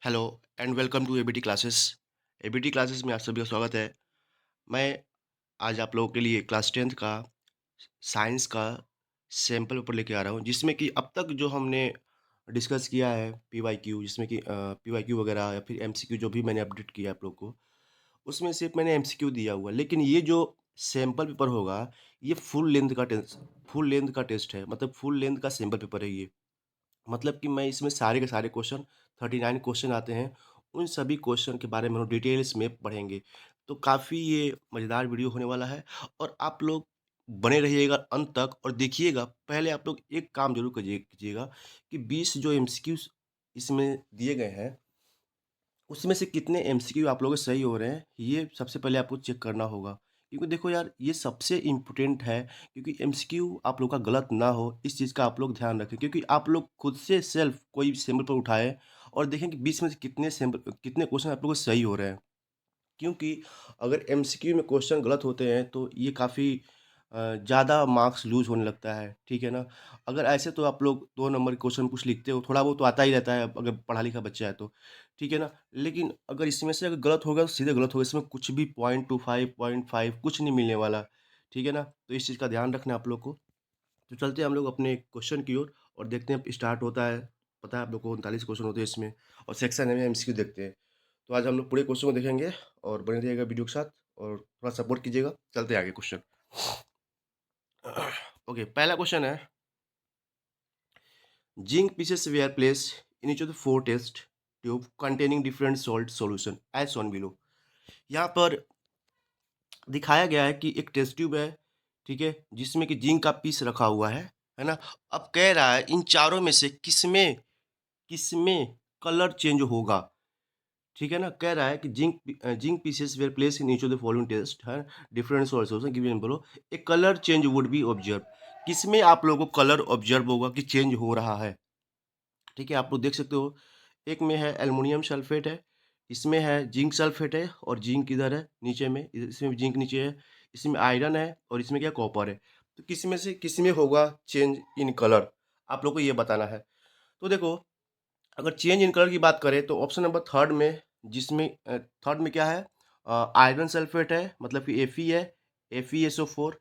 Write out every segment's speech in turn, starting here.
Hello and welcome to ABT classes. ABT classes में आप सभी का स्वागत है। मैं आज आप लोगों के लिए क्लास 10th का साइंस का सैंपल पेपर लेके आ रहा हूँ, जिसमें कि अब तक जो हमने डिस्कस किया है पीवाईक्यू, जिसमें कि पीवाईक्यू वगैरह या फिर एमसीक्यू जो भी मैंने अपडेट किया है आप लोग को, उसमें सिर्फ मैंने एमसीक्यू दिया हुआ है। लेकिन ये जो सैंपल पेपर होगा, ये फुल लेंथ का टेस्ट है, मतलब फुल लेंथ का सैंपल पेपर है ये। मतलब कि मैं इसमें सारे के सारे क्वेश्चन 39 क्वेश्चन आते हैं, उन सभी क्वेश्चन के बारे में हम डिटेल्स में पढ़ेंगे। तो काफ़ी ये मज़ेदार वीडियो होने वाला है और आप लोग बने रहिएगा अंत तक और देखिएगा। पहले आप लोग एक काम ज़रूर कीजिएगा कि 20 जो एमसीक्यूज़ इसमें दिए गए हैं, उसमें से कितने एमसीक्यू आप लोगों के सही हो रहे हैं, ये सबसे पहले आपको चेक करना होगा। क्योंकि देखो यार, ये सबसे इम्पोर्टेंट है, क्योंकि एमसीक्यू आप लोग का गलत ना हो, इस चीज़ का आप लोग ध्यान रखें। क्योंकि आप लोग खुद से सेल्फ कोई सैंपल पर उठाएँ और देखें कि 20 में से कितने क्वेश्चन आप लोगों के सही हो रहे हैं। क्योंकि अगर एमसीक्यू में क्वेश्चन गलत होते हैं तो ये काफ़ी ज़्यादा मार्क्स लूज़ होने लगता है, ठीक है ना? अगर ऐसे तो आप लोग 2 नंबर के क्वेश्चन कुछ लिखते हो, थोड़ा बहुत तो आता ही रहता है अगर पढ़ा-लिखा बच्चा है तो, ठीक है ना? लेकिन अगर इसमें से अगर गलत हो गया तो सीधे गलत होगा, इसमें कुछ भी 0.25, 0.5 कुछ नहीं मिलने वाला, ठीक है ना? तो इस चीज़ का ध्यान रखना है आप लोग को। तो चलते हैं हम लोग अपने क्वेश्चन की ओर और देखते हैं स्टार्ट होता है। पता है आप लोग को 39 क्वेश्चन होते हैं इसमें और सेक्शन है में एमसीक्यू देखते हैं। तो आज हम लोग पूरे क्वेश्चन को देखेंगे और बने रहिएगा वीडियो के साथ और थोड़ा सपोर्ट कीजिएगा। चलते हैं आगे क्वेश्चन। ओके, पहला क्वेश्चन है, zinc pieces were place in each of the four test tube containing different salt solution as shown below. यहाँ पर दिखाया गया है कि एक टेस्ट ट्यूब है, ठीक है, जिसमें कि जिंक का पीस रखा हुआ है ना? अब कह रहा है इन चारों में से किसमें किसमें कलर चेंज होगा, ठीक है ना? कह रहा है कि zinc pieces were place in each of the following test है, different sources given below, a colour change would be observe. किसमें आप लोगों को कलर ऑब्जर्व होगा कि चेंज हो रहा है, ठीक है? आप लोग देख सकते हो, एक में है एल्युमिनियम सल्फेट है, इसमें है जिंक सल्फेट है और जिंक इधर है नीचे में, इसमें भी जिंक नीचे है, इसमें आयरन है और इसमें क्या कॉपर है। तो किसमें से किसमें होगा चेंज इन कलर, आप लोग को ये बताना है। तो देखो, अगर चेंज इन कलर की बात करें तो ऑप्शन नंबर थर्ड में, जिसमें थर्ड में क्या है, आयरन सल्फेट है, मतलब कि Fe है, FeSO4,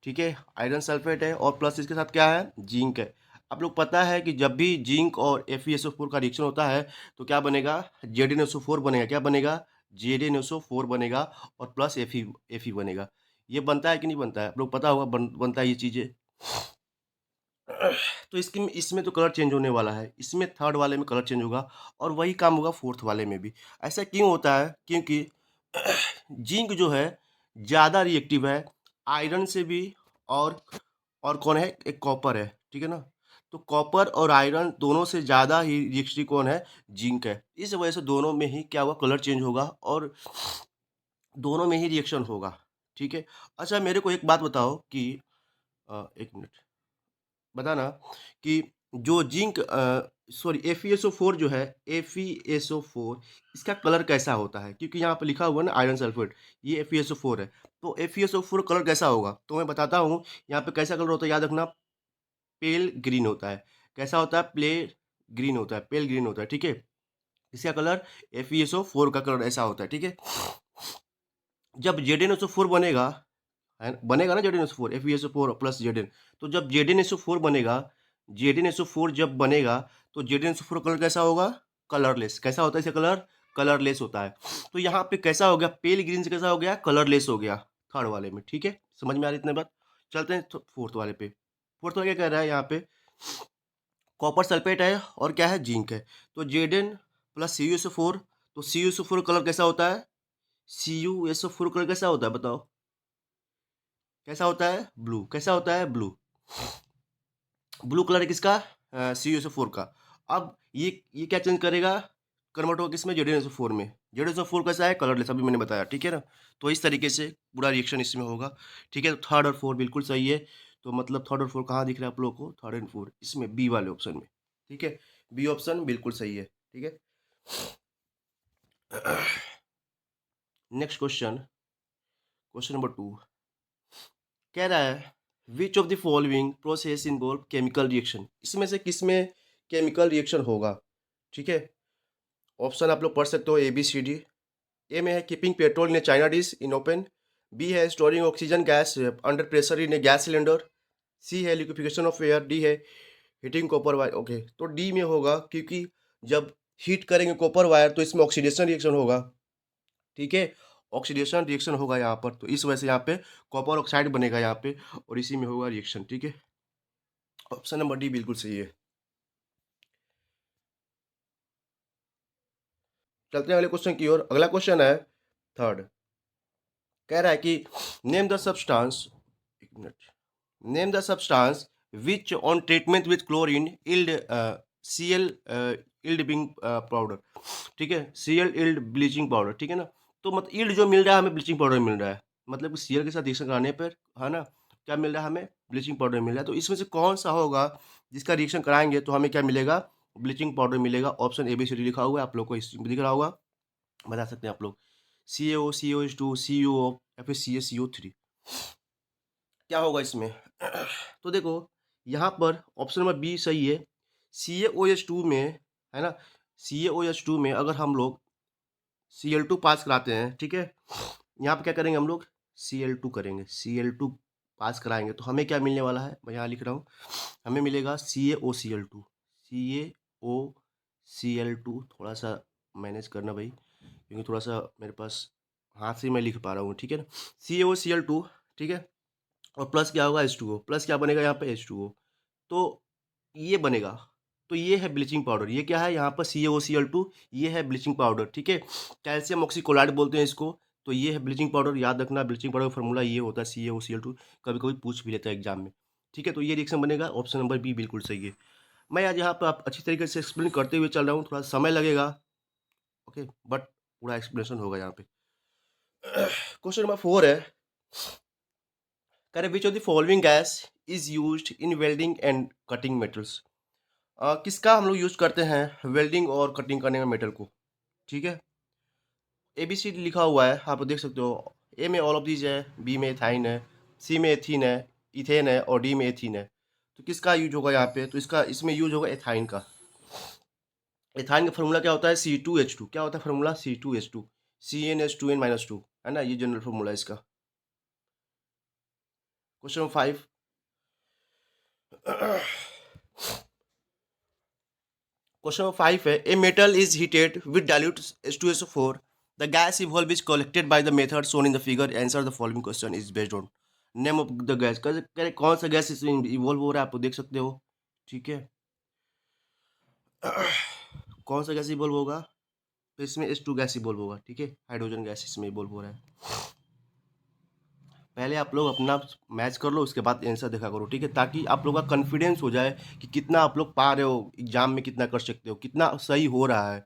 ठीक है, आयरन सल्फेट है और प्लस इसके साथ क्या है, जिंक है। आप लोग पता है कि जब भी जिंक और FeSO4 का रिएक्शन होता है तो क्या बनेगा, ZnSO4 बनेगा। क्या बनेगा, ZnSO4 बनेगा और प्लस Fe बनेगा। ये बनता है कि नहीं बनता है, आप लोग पता होगा, बनता है ये चीज़ें। तो इसकी इसमें तो कलर चेंज होने वाला है, इसमें थर्ड वाले में कलर चेंज होगा और वही काम होगा फोर्थ वाले में भी। ऐसा क्यों होता है, क्योंकि जिंक जो है ज़्यादा रिएक्टिव है आयरन से भी, और कौन है, एक कॉपर है, ठीक है ना? तो कॉपर और आयरन दोनों से ज़्यादा ही रिएक्टिव कौन है, जिंक है। इस वजह से दोनों में ही क्या होगा, कलर चेंज होगा और दोनों में ही रिएक्शन होगा, ठीक है? अच्छा, मेरे को एक बात बताओ कि 1 मिनट, बताना कि जो सॉरी, FeSO4 जो है, FeSO4 इसका कलर कैसा होता है? क्योंकि यहाँ पे लिखा हुआ है ना आयरन सल्फेट, ये FeSO4 है। तो FeSO4 कलर कैसा होगा? तो मैं बताता हूँ, यहाँ पे कैसा कलर होता है, याद रखना, पेल ग्रीन होता है। कैसा होता है, ग्रीन होता है, पेल ग्रीन होता है, ठीक है? इसका कलर, FeSO4 का कलर ऐसा होता है, ठीक है? जब ZnSO4 बनेगा, है बनेगा ना, ZnSO4 FeSO4 प्लस Zn, तो जब ZnSO4 बनेगा, ZnSO4 जब बनेगा तो ZnSO4 कलर कैसा होगा, कलरलेस। कैसा होता है इसका कलर, कलरलेस होता है। तो यहाँ पे कैसा हो गया, पेल ग्रीन से कैसा हो गया, कलरलेस हो गया थर्ड वाले में, ठीक है? समझ में आ रही इतने बात? चलते हैं फोर्थ वाले पे। फोर्थ वाला क्या कह रहा है यहाँ पे, कॉपर सल्फेट है और क्या है, जिंक है। तो Zn प्लस CuSO4, तो CuSO4 कलर कैसा होता है, CuSO4 कलर कैसा होता है बताओ, कैसा होता है, ब्लू। कैसा होता है, ब्लू। ब्लू कलर है किसका, CuSO4 का। अब ये क्या चेंज करेगा, कन्वर्ट होगा किसमें, ZnSO4 में। ZnSO4 कैसा है, कलरलेस, अभी मैंने बताया, ठीक है ना? तो इस तरीके से पूरा रिएक्शन इसमें होगा, ठीक है? तो थर्ड और फोर्थ बिल्कुल सही है। तो मतलब थर्ड और फोर्थ कहाँ दिख रहा है आप लोगों को, थर्ड एंड फोर्थ इसमें बी वाले ऑप्शन में, ठीक है? बी ऑप्शन बिल्कुल सही है, ठीक है? नेक्स्ट क्वेश्चन, क्वेश्चन नंबर 2 कह रहा है, which of the following process involve chemical reaction. इसमें से किसमें केमिकल रिएक्शन होगा, ठीक है? ऑप्शन आप लोग पढ़ सकते हो ABCD। ए में है keeping petrol in a china dish in open. B है storing oxygen gas under pressure in a gas cylinder. C है लिक्विफिकेशन ऑफ एयर। डी है हीटिंग कॉपर वायर। ओके, तो डी में होगा, क्योंकि जब हीट करेंगे कॉपर वायर तो इसमें ऑक्सीडेशन रिएक्शन होगा। ठीक है, ऑक्सीडेशन रिएक्शन होगा यहाँ पर, तो इस वजह से यहाँ पे कॉपर ऑक्साइड बनेगा यहाँ पे, और इसी में होगा रिएक्शन। ठीक है, ऑप्शन नंबर डी बिल्कुल सही है। चलते हैं अगले क्वेश्चन की ओर। अगला क्वेश्चन है थर्ड। कह रहा है कि नेम द सब्सटेंस, एक minute, name the substance which on treatment with chlorine yield Cl yield bleaching powder. ठीक है, Cl इल्ड ब्लीचिंग पाउडर। ठीक है ना, तो मतलब इल्ड जो मिल रहा है हमें ब्लीचिंग पाउडर मिल रहा है, मतलब कि Cl के साथ रिएक्शन कराने पर, है ना, क्या मिल रहा है हमें, ब्लीचिंग पाउडर मिल रहा है। तो इसमें से कौन सा होगा जिसका रिएक्शन कराएंगे तो हमें क्या मिलेगा, ब्लीचिंग पाउडर मिलेगा। ऑप्शन ABCD लिखा हुआ है, आप लोग को इस दिख रहा होगा, बता सकते हैं आप लोग। CaO, COH2, CuO या फिर CaCO3, क्या होगा इसमें? तो देखो यहाँ पर ऑप्शन नंबर बी सही है। CaOH2 में, है ना, CaOH2 में अगर हम लोग Cl2 पास कराते हैं, ठीक है, यहाँ पे क्या करेंगे हम लोग, Cl2 करेंगे, Cl2 पास कराएंगे तो हमें क्या मिलने वाला है, मैं यहाँ लिख रहा हूँ, हमें मिलेगा CaOCl2। CaOCl2, थोड़ा सा मैनेज करना भाई, क्योंकि थोड़ा सा मेरे पास हाथ से मैं लिख पा रहा हूँ। ठीक है ना, CaOCl2, ठीक है, और प्लस क्या होगा, H2O, प्लस क्या बनेगा यहाँ पे, H2O, तो ये बनेगा। तो ये है ब्लीचिंग पाउडर। ये क्या है यहाँ पर, CaOCl2, ये है ब्लीचिंग पाउडर। ठीक है, कैल्शियम ऑक्सीक्लोराइड बोलते हैं इसको। तो ये है ब्लीचिंग पाउडर, याद रखना, ब्लीचिंग पाउडर का फॉर्मूला ये होता है CaOCl2। कभी कभी पूछ भी लेता है एग्जाम में। ठीक है, तो ये रिएक्शन बनेगा, ऑप्शन नंबर बी बिल्कुल सही है। मैं आज यहाँ पर आप अच्छी तरीके से एक्सप्लेन करते हुए चल रहा हूँ, थोड़ा समय लगेगा, ओके, बट पूरा एक्सप्लेनेशन होगा यहाँ पे। क्वेश्चन नंबर 4 है, करें which of the following gas is used in welding and cutting metals. किसका हम लोग यूज करते हैं वेल्डिंग और कटिंग करने में मेटल को। ठीक है, ABCD लिखा हुआ है, आप देख सकते हो। ए में ऑल ऑफ दीज है, बी में एथाइन है, सी में एथीन है, इथेन है, और डी में एथीन है। तो किसका यूज होगा यहाँ पे, तो इसका, इसमें यूज होगा एथाइन का। एथाइन का फॉर्मूला क्या होता है, C2H2। क्या होता है फॉर्मूला, C2H2, CnH2n-2, है ना, ये जनरल फॉर्मूला है इसका। क्वेश्चन नंबर 5, क्वेश्चन नंबर 5 है, a metal is heated with dilute H2SO4, the gas evolve is collected by the method shown in the figure, answer the following question is based on. Name of the gas, कौन सा gas इसमें evolve हो रहा है, आप देख सकते हो। ठीक है, कौन सा गैस इवॉल्व होगा, तो इसमें H2 गैस इवॉल्व होगा। ठीक है, हाइड्रोजन गैस इसमें इवॉल्व हो रहा है। पहले आप लोग अपना मैच कर लो, उसके बाद आंसर देखा करो। ठीक है, ताकि आप लोग का कॉन्फिडेंस हो जाए कि कितना आप लोग पा रहे हो, एग्जाम में कितना कर सकते हो, कितना सही हो रहा है।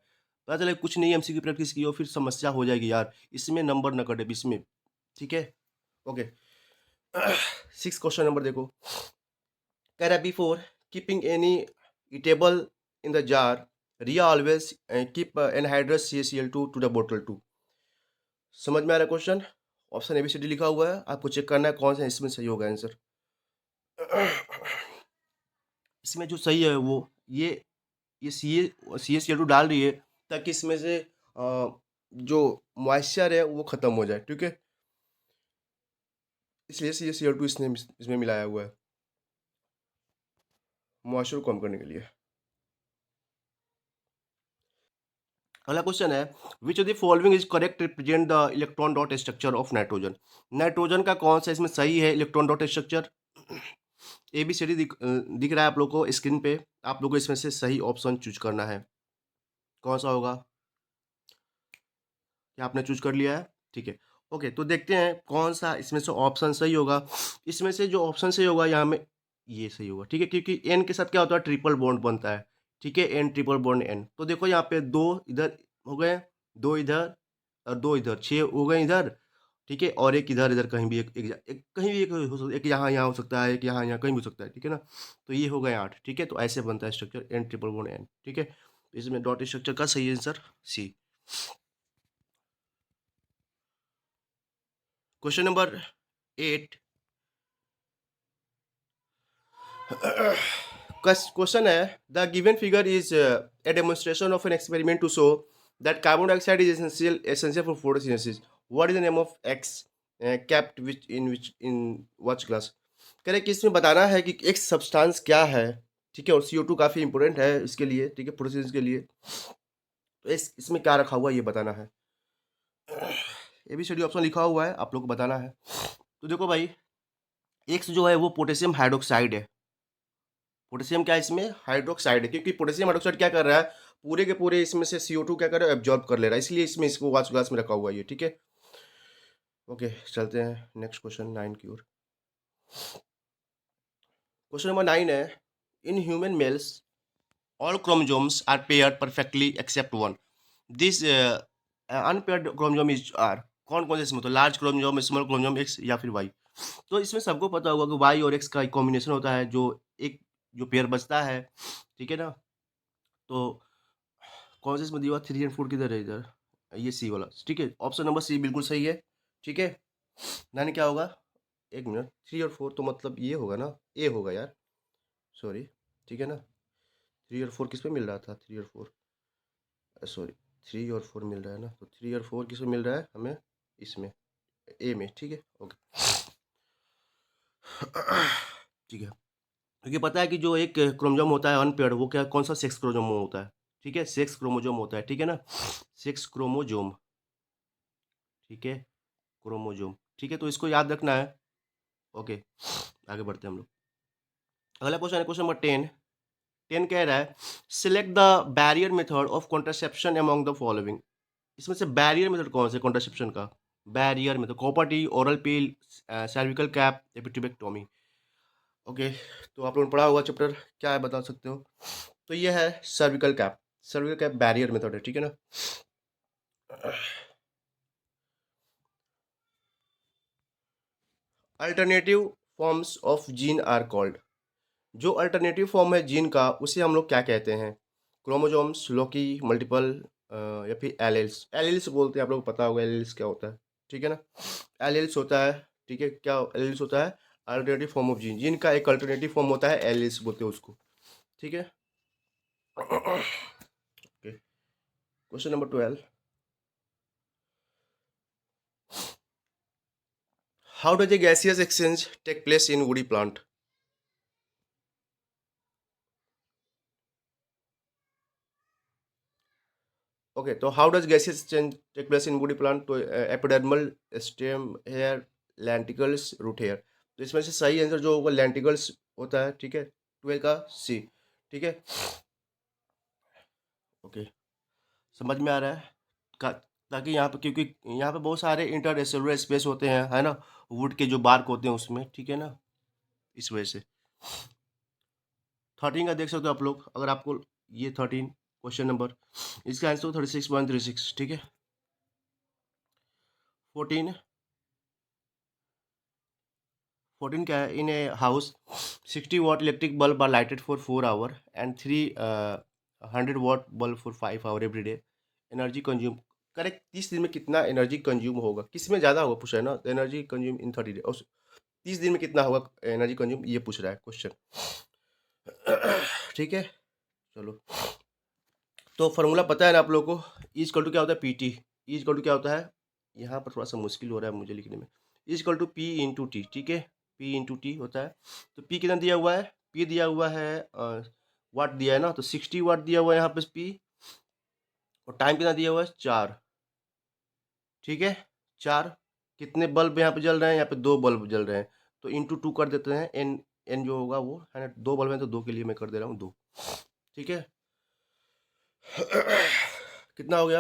पता चले कुछ नहीं MCQ प्रैक्टिस की हो, फिर समस्या हो जाएगी यार, इसमें नंबर न कटे इसमें। ठीक है, ओके। 6 क्वेश्चन नंबर देखो, कह रहा before keeping any eatable in the jar, Riya always keep anhydrous CaCl2 to the bottle 2। समझ में आ रहा है क्वेश्चन? ऑप्शन ABCD लिखा हुआ है, आपको चेक करना है कौन सा इसमें सही होगा आंसर। इसमें जो सही है वो ये CaCl2 डाल रही है ताकि इसमें से जो मॉइस्चर है वो खत्म हो जाए। ठीक है, इसलिए CaCl2 इसने इसमें मिलाया हुआ है मॉइस्चर को कम करने के लिए। अगला क्वेश्चन है, which of the following is correct represent the electron dot structure of nitrogen. Nitrogen का कौन सा इसमें सही है इलेक्ट्रॉन डॉट स्ट्रक्चर। ABCD दिख रहा है आप लोग को स्क्रीन पे, आप लोग को इसमें से सही ऑप्शन चूज करना है, कौन सा होगा। क्या आपने चूज कर लिया है? ठीक है, ओके, तो देखते हैं कौन सा इसमें से ऑप्शन सही होगा। इसमें से जो ऑप्शन सही होगा यहाँ में ये सही होगा। ठीक है, क्योंकि N के साथ क्या होता है, ट्रिपल बॉन्ड बनता है। ठीक है, N ट्रिपल बॉन्ड N, तो देखो यहाँ पे 2 इधर हो गए, 2 इधर और 2 इधर, 6 हो गए इधर। ठीक है, और एक इधर, इधर कहीं भी एक कहीं भी एक हो सकता है, एक यहाँ हो सकता है, एक यहाँ कहीं भी हो सकता है। ठीक है ना, तो ये हो गए 8। ठीक है, तो ऐसे बनता है structure N triple bond N। ठीक है, इसमें डॉट स्ट्रक्चर का सही answer C। Question number 8, question है, the given figure is a demonstration of an experiment to show that carbon dioxide is essential for photosynthesis. What is the name of X kept which in watch glass? कह रहे कि इसमें बताना है कि एक substance क्या है, ठीक है, और CO2 काफी इंपॉर्टेंट है इसके लिए, ठीक है, फोटोसिंथेसिस के लिए। तो इसमें क्या रखा हुआ है ये बताना है। ABCD ऑप्शन लिखा हुआ है, आप लोग को बताना है। तो देखो भाई, एक्स जो है वो पोटेशियम हाइड्रोक्साइड है। पोटेशियम क्या है इसमें? हाइड्रोक्साइड है, क्योंकि पोटेशियम हाइड्रोक्साइड क्या कर रहा है, पूरे के पूरे इसमें से CO2 क्या कर रहा है, एब्जॉर्ब कर ले रहा है, इसलिए इसमें इसको वॉच ग्लास में रखा हुआ है ये, ठीक है। ओके, चलते हैं नेक्स्ट क्वेश्चन 9 की ओर। क्वेश्चन नंबर 9 है, in human mails all chromosomes are paired perfectly except one. This unpaired chromosome is are कौन कौन से इसमें? तो large chromosome, small chromosome, x या फिर वाई। तो इसमें सबको पता होगा कि वाई और एक्स का कॉम्बिनेशन होता है, जो एक जो पेयर बचता है, ठीक है ना। तो कौन से इसमें दिया हुआ 3 और 4 किधर है? इधर ये सी वाला, ठीक है, ऑप्शन नंबर सी बिल्कुल सही है, ठीक है। यानी क्या होगा, एक मिनट, 3 और 4 तो मतलब ये होगा ना, ए होगा यार, सॉरी, ठीक है ना। 3 और 4 किस पे मिल रहा था? 3 और 4, सॉरी, 3 और 4 मिल रहा है ना, तो 3 और 4 किस में मिल रहा है हमें? इसमें, ए में, ठीक है, ओके। ठीक है, क्योंकि पता है कि जो एक क्रोमोसोम होता है अनपेयर्ड, वो क्या, कौन सा सेक्स क्रोमोसोम होता है, ठीक है, सेक्स क्रोमोसोम होता है, ठीक है ना, सेक्स क्रोमोसोम, ठीक है, क्रोमोसोम, ठीक है, तो इसको याद रखना है। ओके, आगे बढ़ते हैं हम लोग। अगला क्वेश्चन है क्वेश्चन नंबर 10 कह रहा है, select the barrier method of contraception among the following. इसमें से बैरियर मेथड कौन से कॉन्ट्रासेप्शन का? Barrier method, copper T, oral pill, cervical cap, एपिट्यूबेक्टोमी। ओके, तो आप लोगों ने पढ़ा होगा चैप्टर, क्या है बता सकते हो? तो ये है cervical cap. Cervical cap barrier method है, ठीक है ना। Alternative forms of gene are called. जो अल्टरनेटिव फॉर्म है जीन का, उसे हम लोग क्या कहते हैं? क्रोमोसोम्स, लोकी, मल्टीपल, या फिर एलेल्स। एलेल्स बोलते हैं, आप लोग को पता होगा एलेल्स क्या होता है, ठीक है ना। एलेल्स होता है, ठीक है, क्या एलेल्स होता है? Alternative form of gene, gene का एक अल्टरनेटिव फॉर्म होता है, एलेल्स बोलते हैं उसको, ठीक है। Okay, question number 12, how does a gaseous exchange take place in woody plant? Okay, तो how does gaseous exchange take place in woody plant? तो epidermal, stem hair, lenticels, root hair. तो इसमें से सही आंसर जो होगा लेंटिकल्स होता है, ठीक है, 12 का सी, ठीक है। ओके, समझ में आ रहा है ताकि यहाँ पे, क्योंकि यहाँ पे बहुत सारे इंटरसेलुलर स्पेस होते हैं, है ना, वुड के जो बार्क होते हैं उसमें, ठीक है ना, इस वजह से। 13 का देख सकते हो आप लोग, अगर आपको ये 13 क्वेश्चन नंबर, इसका आंसर 36.36, ठीक है। 14, 14 क्या है, in a house 60 watt electric bulb are lighted for 4 hour and 300 watt bulb for 5 hour every day, energy consume. Correct, 30 दिन में कितना एनर्जी कंज्यूम होगा? किस में ज़्यादा होगा पूछा है ना, एनर्जी कंज्यूम इन 30 डे, और 30 दिन में कितना होगा एनर्जी कंज्यूम, ये पूछ रहा है क्वेश्चन। ठीक है, चलो, तो फॉर्मूला पता है ना आप लोगों को, इज इक्वल टू क्या होता है? PT। इज इक्वल टू क्या होता है, यहाँ पर थोड़ा सा मुश्किल हो रहा है मुझे लिखने में। Is equal to P into T, ठीक है, P इंटू टी होता है। तो P कितना दिया हुआ है? P दिया हुआ है, वाट दिया है ना, तो 60 वाट दिया हुआ है यहाँ पे P, और टाइम कितना दिया हुआ है? 4, ठीक है, 4। कितने बल्ब यहाँ पे जल रहे हैं? यहाँ पे 2 बल्ब जल रहे हैं, तो इंटू 2 कर देते हैं, एन जो होगा वो है ना, 2 बल्ब हैं तो 2 के लिए मैं कर दे रहा हूँ 2, ठीक है। कितना हो गया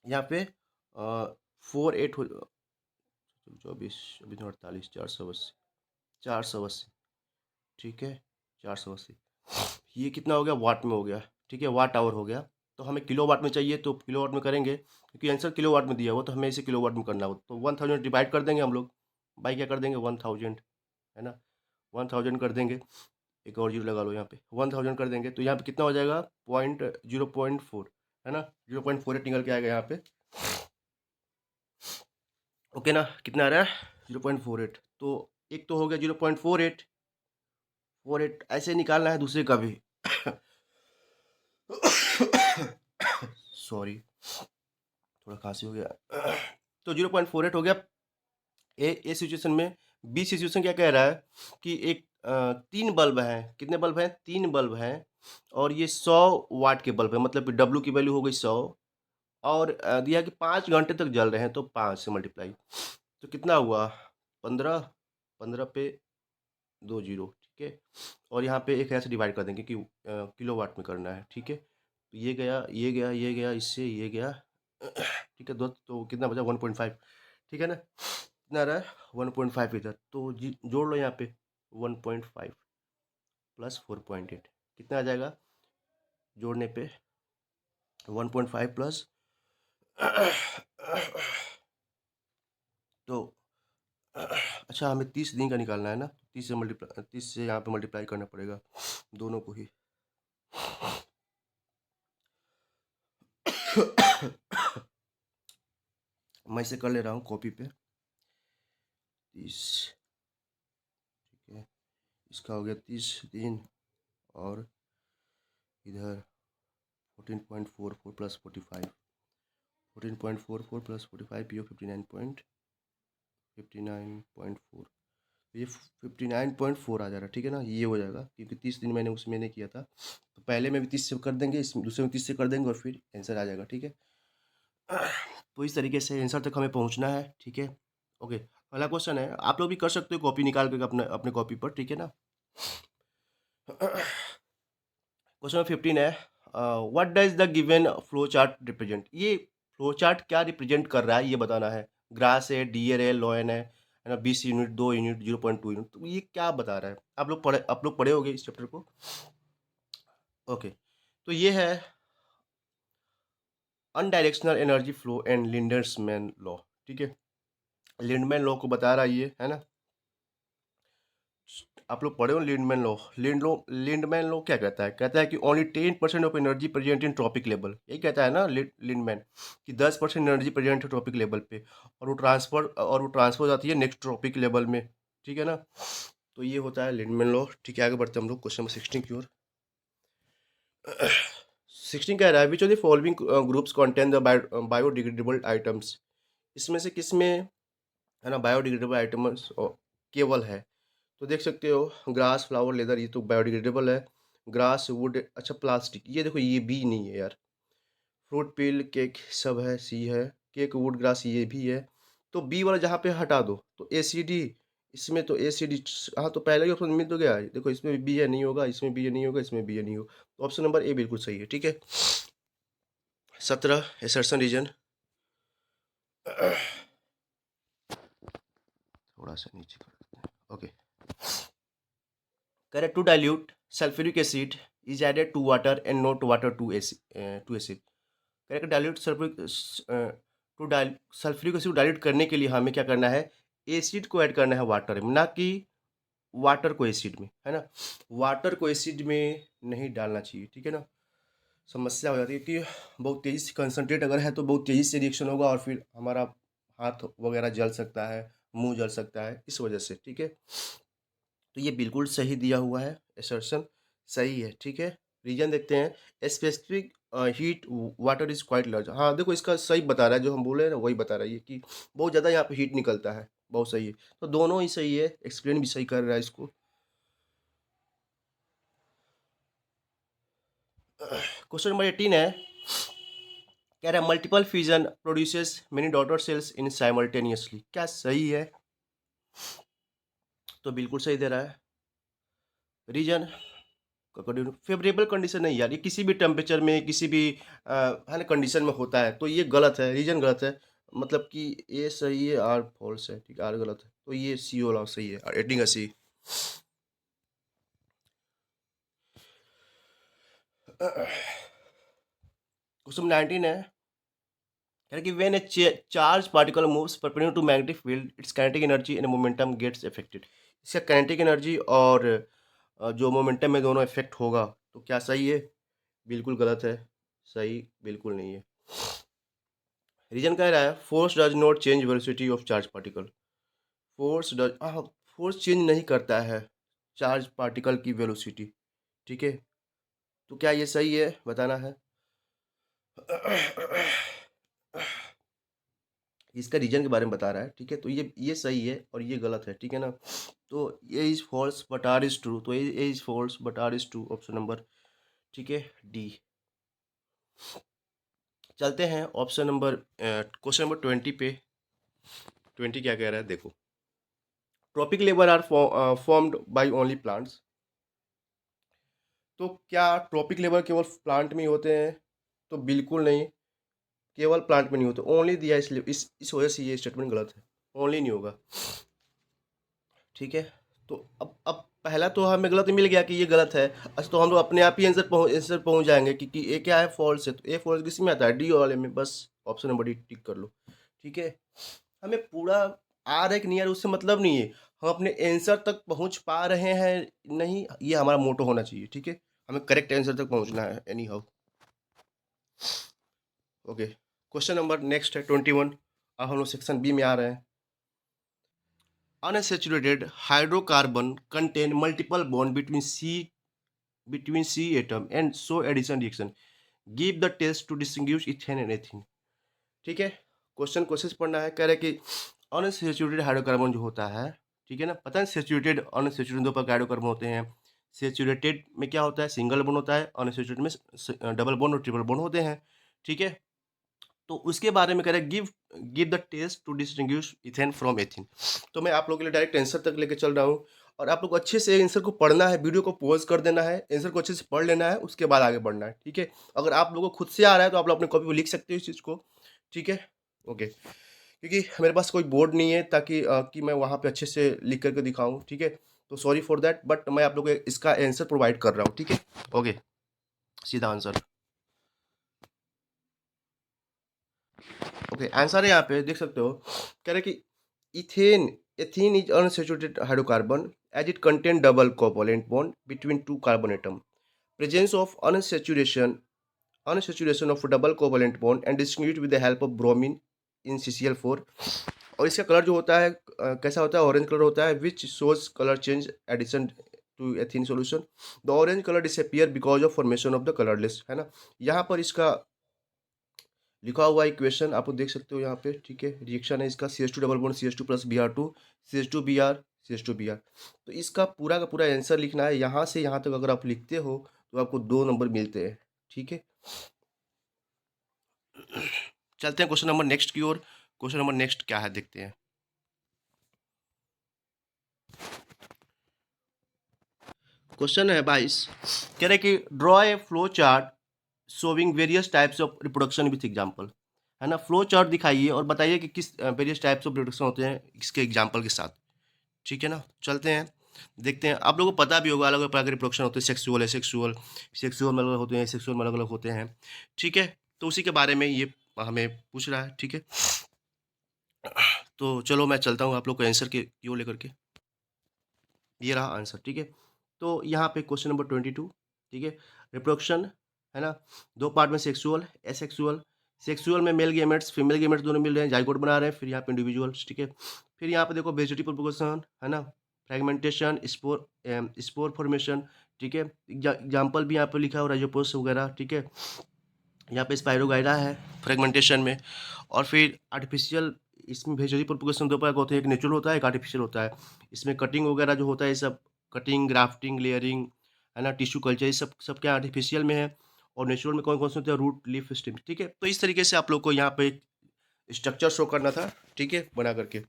यहाँ पे? 4 8 हो, 24 24 48, 480, 480, ठीक है, 480। ये कितना हो गया? वाट में हो गया, ठीक है, वाट आवर हो गया। तो हमें किलो वाट में चाहिए, तो किलो वाट में करेंगे, क्योंकि आंसर किलो वाट में दिया हुआ, तो हमें इसे किलो वाट में करना हो, तो 1000 डिवाइड कर देंगे हम लोग बाई, क्या कर देंगे? 1000, है ना, 1000 कर देंगे, एक और जीरो लगा लो यहाँ पे, 1000 कर देंगे, तो यहाँ पे कितना हो जाएगा? 0.4, है ना, 0.48 निकल के आएगा यहाँ पे। ओके ना, कितना आ रहा है? 0.48। तो एक तो हो गया 0.48, 48 ऐसे निकालना है दूसरे का भी। सॉरी, थोड़ा खांसी हो गया। तो 0.48 हो गया ए सिचुएशन में। बी सिचुएशन क्या कह रहा है कि एक 3 बल्ब हैं। कितने बल्ब हैं? 3 बल्ब हैं और ये 100 वाट के बल्ब हैं, मतलब कि W की वैल्यू हो गई 100 और दिया कि 5 घंटे तक जल रहे हैं, तो 5 से मल्टीप्लाई तो कितना हुआ? 15, 15 पे 2 जीरो, ठीक है। और यहाँ पे एक ऐसे डिवाइड कर देंगे कि किलोवाट में करना है, ठीक है। तो ये गया, ये गया, ये गया, इससे ये गया, ठीक है। दो तो कितना बचा? 1.5, ठीक है ना। कितना आ रहा है? 1.5 इधर, तो जोड़ लो यहाँ पे 1.5 प्लस 4.8 कितना आ जाएगा जोड़ने पे? 1.5 प्लस तो अच्छा, हमें 30 दिन का निकालना है ना, 30 से यहाँ पे मल्टीप्लाई करना पड़ेगा दोनों को ही। मैं इसे कर ले रहा हूँ कॉपी पे। 30, ठीक है, इसका हो गया 30 दिन और इधर 14.44 प्लस 45, 14.44 प्लस 45 ये 59.4, ये 59.4 आ जा रहा है, ठीक है ना। ये हो जाएगा क्योंकि 30 दिन मैंने उसमें नहीं किया था, तो पहले में भी 30 से कर देंगे, इस दूसरे में 30 से कर देंगे और फिर आंसर आ जाएगा, ठीक है। तो इस तरीके से आंसर तक हमें पहुंचना है, ठीक है। ओके, पहला क्वेश्चन है, आप लोग भी कर सकते हो कॉपी निकाल के अपने अपने कॉपी पर, ठीक है ना। क्वेश्चन 15 है, what does the given flow chart represent. ये फ्लो चार्ट क्या रिप्रेजेंट कर रहा है ये बताना है। ग्रास है, डीएर है, लॉयन है ना, 20 यूनिट, 2 यूनिट, 0.2 यूनिट, तो ये क्या बता रहा है? आप लोग पढ़े होंगे इस चैप्टर को। ओके, तो ये है अनडायरेक्शनल एनर्जी फ्लो एंड लिंडर्समैन लॉ, ठीक है। लिंडमैन लॉ को बता रहा है ये, है ना। आप लोग पढ़े हो लिंडमैन लॉ। लिंडमैन लॉ क्या कहता है? कहता है कि only 10% of energy present in trophic level, यही कहता है ना लिंडमैन, कि 10% एनर्जी प्रेजेंट है ट्रॉपिक लेवल पे और वो ट्रांसफर हो जाती है नेक्स्ट ट्रॉपिक लेवल में, ठीक है ना। तो ये होता है लिंडमैन लॉ, ठीक है। आगे बढ़ते हैं हम लोग क्वेश्चन नंबर 16 की ओर। 16 कह रहा है which of the following groups contain the biodegradable items. इसमें से किसमें, है ना, बायोडिग्रेडेबल आइटम्स केवल है? तो देख सकते हो ग्रास, फ्लावर, लेदर, ये तो बायोडिग्रेडेबल है। ग्रास, वुड, अच्छा प्लास्टिक, ये देखो ये भी नहीं है यार। फ्रूट, पील, केक सब है, सी है। केक, वुड, ग्रास ये भी है। तो बी वाला जहाँ पे हटा दो तो एसीडी, इसमें तो एसीडी, हाँ तो पहले ही ऑप्शन मिल तो गया है। देखो इसमें बी है नहीं होगा, इसमें बी है नहीं होगा, इसमें बी है नहीं होगा, तो ऑप्शन नंबर ए बिल्कुल सही है, ठीक है। 17 एसर्शन रीजन, थोड़ा सा नीचे कर देते हैं, okay. Correct, to dilute sulphuric acid is added to water and not water to acid. Correct, dilute sulphuric acid dilute करने के लिए हमें क्या करना है? एसिड को ऐड करना है वाटर में, ना कि वाटर को एसिड में, है ना। वाटर को एसिड में नहीं डालना चाहिए, ठीक है ना। समस्या हो जाती है कि बहुत तेज़ी से कंसनट्रेट अगर है तो बहुत तेज़ी से रिएक्शन होगा और फिर हमारा हाथ वगैरह जल सकता है, मुंह जल सकता है, इस वजह से, ठीक है। तो ये बिल्कुल सही दिया हुआ है, एसर्शन सही है, ठीक है। रीजन देखते हैं, specific heat water is quite large. हाँ देखो इसका सही बता रहा है, जो हम बोले हैं ना वही बता रहा है ये, कि बहुत ज़्यादा यहाँ पे हीट निकलता है, बहुत सही है। तो दोनों ही सही है, एक्सप्लेन भी सही कर रहा है इसको। क्वेश्चन नंबर 18 है, कह रहा है multiple fusion produces many daughter cells in simultaneously. क्या सही है? तो बिल्कुल सही दे रहा है। रीजन, फेवरेबल कंडीशन नहीं यार, ये किसी भी टेम्परेचर में, किसी भी है ना कंडीशन में होता है, तो ये गलत है, रीजन गलत है। मतलब कि ए सही है, आर फॉल्स है, ठीक है, आर गलत है, तो ये सी वाला सही है, रेटिंग है सी। क्वेश्चन 19 है, कि when a charge particle moves perpendicular to magnetic field, its kinetic energy and momentum gets affected। इसका kinetic energy और जो मोमेंटम में दोनों इफेक्ट होगा, तो क्या सही है? बिल्कुल गलत है, सही बिल्कुल नहीं है। रीजन कह रहा है force does not change velocity of charge particle. Force does, हाँ, फोर्स चेंज नहीं करता है चार्ज पार्टिकल की वेलोसिटी, ठीक है। तो क्या ये सही है? बताना है। इसका रीजन के बारे में बता रहा है, ठीक है। तो ये सही है और ये गलत है, ठीक है ना। तो A is false but R is true, तो A is false but R is true, option number, ठीक है, डी। चलते हैं ऑप्शन नंबर क्वेश्चन नंबर 20 पे। 20 क्या कह रहा है, देखो। ट्रॉपिक लेबर are formed by only plants. तो क्या ट्रॉपिक लेबर केवल प्लांट में ही होते हैं? तो बिल्कुल नहीं, केवल प्लांट में नहीं होते, ओनली दिया, इसलिए इस वजह से ये स्टेटमेंट गलत है, ओनली नहीं होगा, ठीक है। तो अब पहला तो हमें गलत मिल गया कि ये गलत है। अच्छा, तो हम लोग अपने आप ही आंसर पहुंच जाएंगे कि ए क्या है, फॉल्स है। तो ए फॉल्स किस में आता है, डी वाले में, बस ऑप्शन नंबर डी टिक कर लो, ठीक है। हमें पूरा आ रहा है कि नहीं आ रहा उससे मतलब नहीं है, हम अपने आंसर तक पहुंच पा रहे हैं नहीं, ये हमारा मोटो होना चाहिए, ठीक है। हमें करेक्ट आंसर तक पहुंचना है any how. Okay, question number next है 21। अब हम लोग सेक्शन बी में आ रहे हैं। Unsaturated hydrocarbon contain multiple bond between C atom and so addition reaction. Give the test to distinguish ethane and ethene. ठीक है, क्वेश्चन कोशिश पढ़ना है। कह रहे कि अनसैचुरेटेड हाइड्रोकार्बन जो होता है, ठीक है ना, पता है सैचुरेटेड अनसैचुरेटेड दो प्रकार के हाइड्रोकार्बन होते हैं। सैचुरेटेड में क्या होता है, सिंगल बॉन्ड होता है, अनसैचुरेटेड में डबल बॉन्ड और ट्रिपल बॉन्ड होते हैं, ठीक है। तो उसके बारे में कह रहे हैं give the test to distinguish ethane from ethene. तो मैं आप लोगों के लिए डायरेक्ट आंसर तक लेके चल रहा हूँ, और आप लोग अच्छे से आंसर को पढ़ना है, वीडियो को पॉज कर देना है, आंसर को अच्छे से पढ़ लेना है, उसके बाद आगे बढ़ना है, ठीक है। अगर आप लोगों को खुद से आ रहा है तो आप लोग अपने कॉपी पर लिख सकते हो इस चीज़ को, ठीक है। ओके, क्योंकि मेरे पास कोई बोर्ड नहीं है ताकि कि मैं वहाँ पे अच्छे से लिख करके दिखाऊँ, ठीक है। तो सॉरी फॉर दैट, बट मैं आप लोगों को इसका आंसर प्रोवाइड कर रहा हूँ, ठीक है। ओके, सीधा आंसर। ओके, आंसर है यहाँ पे देख सकते हो। कह रहे कि ethane ethene is unsaturated hydrocarbon as it contain double covalent bond between two carbon atom. Presence of unsaturation of double covalent bond and distinguished with the help of bromine in CCl4। और इसका colour जो होता है कैसा होता है, orange colour होता है, which shows colour change addition to ethene solution. The orange colour disappear because of formation of the colourless, है ना। यहाँ पर इसका लिखा हुआ इक्वेशन आप लोग देख सकते हो यहाँ पे, ठीक है। रिएक्शन है इसका CH2 double bond CH2 plus Br2 CH2 Br CH2 Br। तो इसका पूरा का पूरा आंसर लिखना है, यहाँ से यहाँ तक अगर आप लिखते हो तो आपको 2 नंबर मिलते हैं, ठीक है। चलते हैं क्वेश्चन नंबर नेक्स्ट की ओर। क्वेश्चन नंबर नेक्स्ट क्या है देखते हैं। क्वेश्चन है 22। कह रहे कि draw a flow chart showing various types of reproduction with example, है ना। फ्लो चार्ट दिखाइए और बताइए कि किस वेरियस टाइप्स ऑफ रिप्रोडक्शन होते हैं इसके एग्जाम्पल के साथ, ठीक है ना। चलते हैं देखते हैं। आप लोगों को पता भी होगा अलग अलग प्रकार के रिप्रोडक्शन होते हैं, सेक्सुअल है, सेक्सुअल में अलग होते हैं, सेक्सुअल में अलग अलग होते हैं, ठीक है। तो उसी के बारे में ये हमें पूछ रहा है, ठीक है। तो चलो मैं चलता हूँ आप लोग को आंसर के क्यों लेकर के। ये रहा आंसर, ठीक है। तो यहाँ पे क्वेश्चन नंबर 22, ठीक है। रिप्रोडक्शन, है ना, दो पार्ट में, सेक्सुअल एसेक्सुअल। सेक्सुअल में मेल गेमेट्स फीमेल गेमेट्स दोनों मिल रहे हैं, जाइगोट बना रहे हैं, फिर यहाँ पे इंडिविजुअल्स, ठीक है। फिर यहाँ पे देखो वेजिटेटिव प्रोपोगेशन, है ना, फ्रेगमेंटेशन, स्पोर फॉर्मेशन, ठीक है। एग्जाम्पल भी यहाँ पे लिखा है, राइजोपोस वगैरह, ठीक है। यहाँ पे स्पाइरोगाइरा है फ्रेगमेंटेशन में। और फिर आर्टिफिशियल, इसमें वेजिटेटिव प्रोपोगेशन दो प्रकार का होता है, एक नेचुरल होता है, एक आर्टिफिशियल होता है। इसमें कटिंग वगैरह जो होता है, ये सब कटिंग, ग्राफ्टिंग, लेयरिंग, है ना, टिश्यू कल्चर, ये सब क्या आर्टिफिशियल में है। और नेचुरल में कौन कौन से होते हैं, रूट, लीफ, स्टेम, ठीक है। तो इस तरीके से आप लोग को यहाँ पे स्ट्रक्चर शो करना था, ठीक है, बना करके।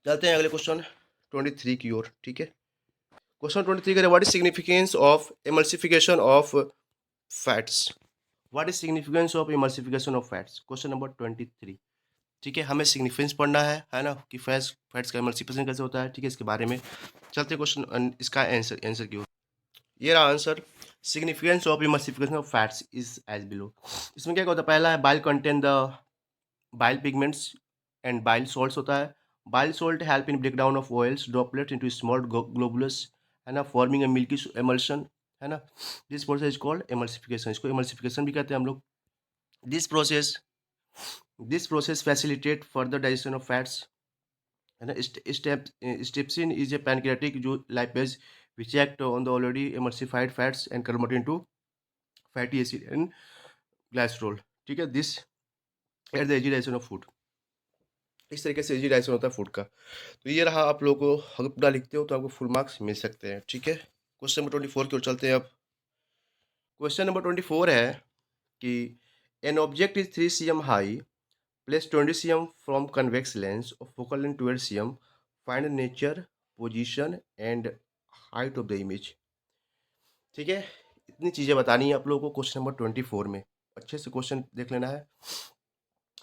चलते हैं अगले क्वेश्चन 23 की ओर, ठीक है। क्वेश्चन 23 करें, what is significance of emulsification of fats. What is significance of emulsification of fats, question number 23, ठीक है। हमें सिग्निफिकेंस पढ़ना है ना, कि फैट्स का एमल्सिफिकेशन कैसे होता है, ठीक है। इसके बारे में चलते क्वेश्चन, इसका आंसर की ओर। ये रहा answer. Significance of emulsification of fats is as below. इसमें क्या होता है, पहला है bile contain the bile pigments and bile salts होता है। Bile salt help in break down of oils droplet into small globules, है ना, फॉर्मिंग अ मिल्की एमल्शन, है ना। This process is called emulsification, इसको एमल्सिफिकेशन भी कहते हैं हम लोग। This process this process facilitate further digestion of fats, है ना। स्टेप्सिन इज ए पैनक्रियाटिक जो lipase which act on the already emulsified fats and convert into fatty acid and glycerol, ठीक है, this at the AG digestion of food. इस तरीके से एजी digestion होता है फूड का। तो ये रहा, आप लोगों को अगर पूरा लिखते हो तो आपको फुल मार्क्स मिल सकते हैं, ठीक है। क्वेश्चन नंबर 24 की ओर चलते हैं अब। क्वेश्चन नंबर 24 है कि an object is 3 cm high, place 20 cm from convex lens और focal length 12 cm, find nature, position and height of the image, ठीक है। इतनी चीज़ें बतानी है आप लोगों को क्वेश्चन नंबर 24 में। अच्छे से क्वेश्चन देख लेना है।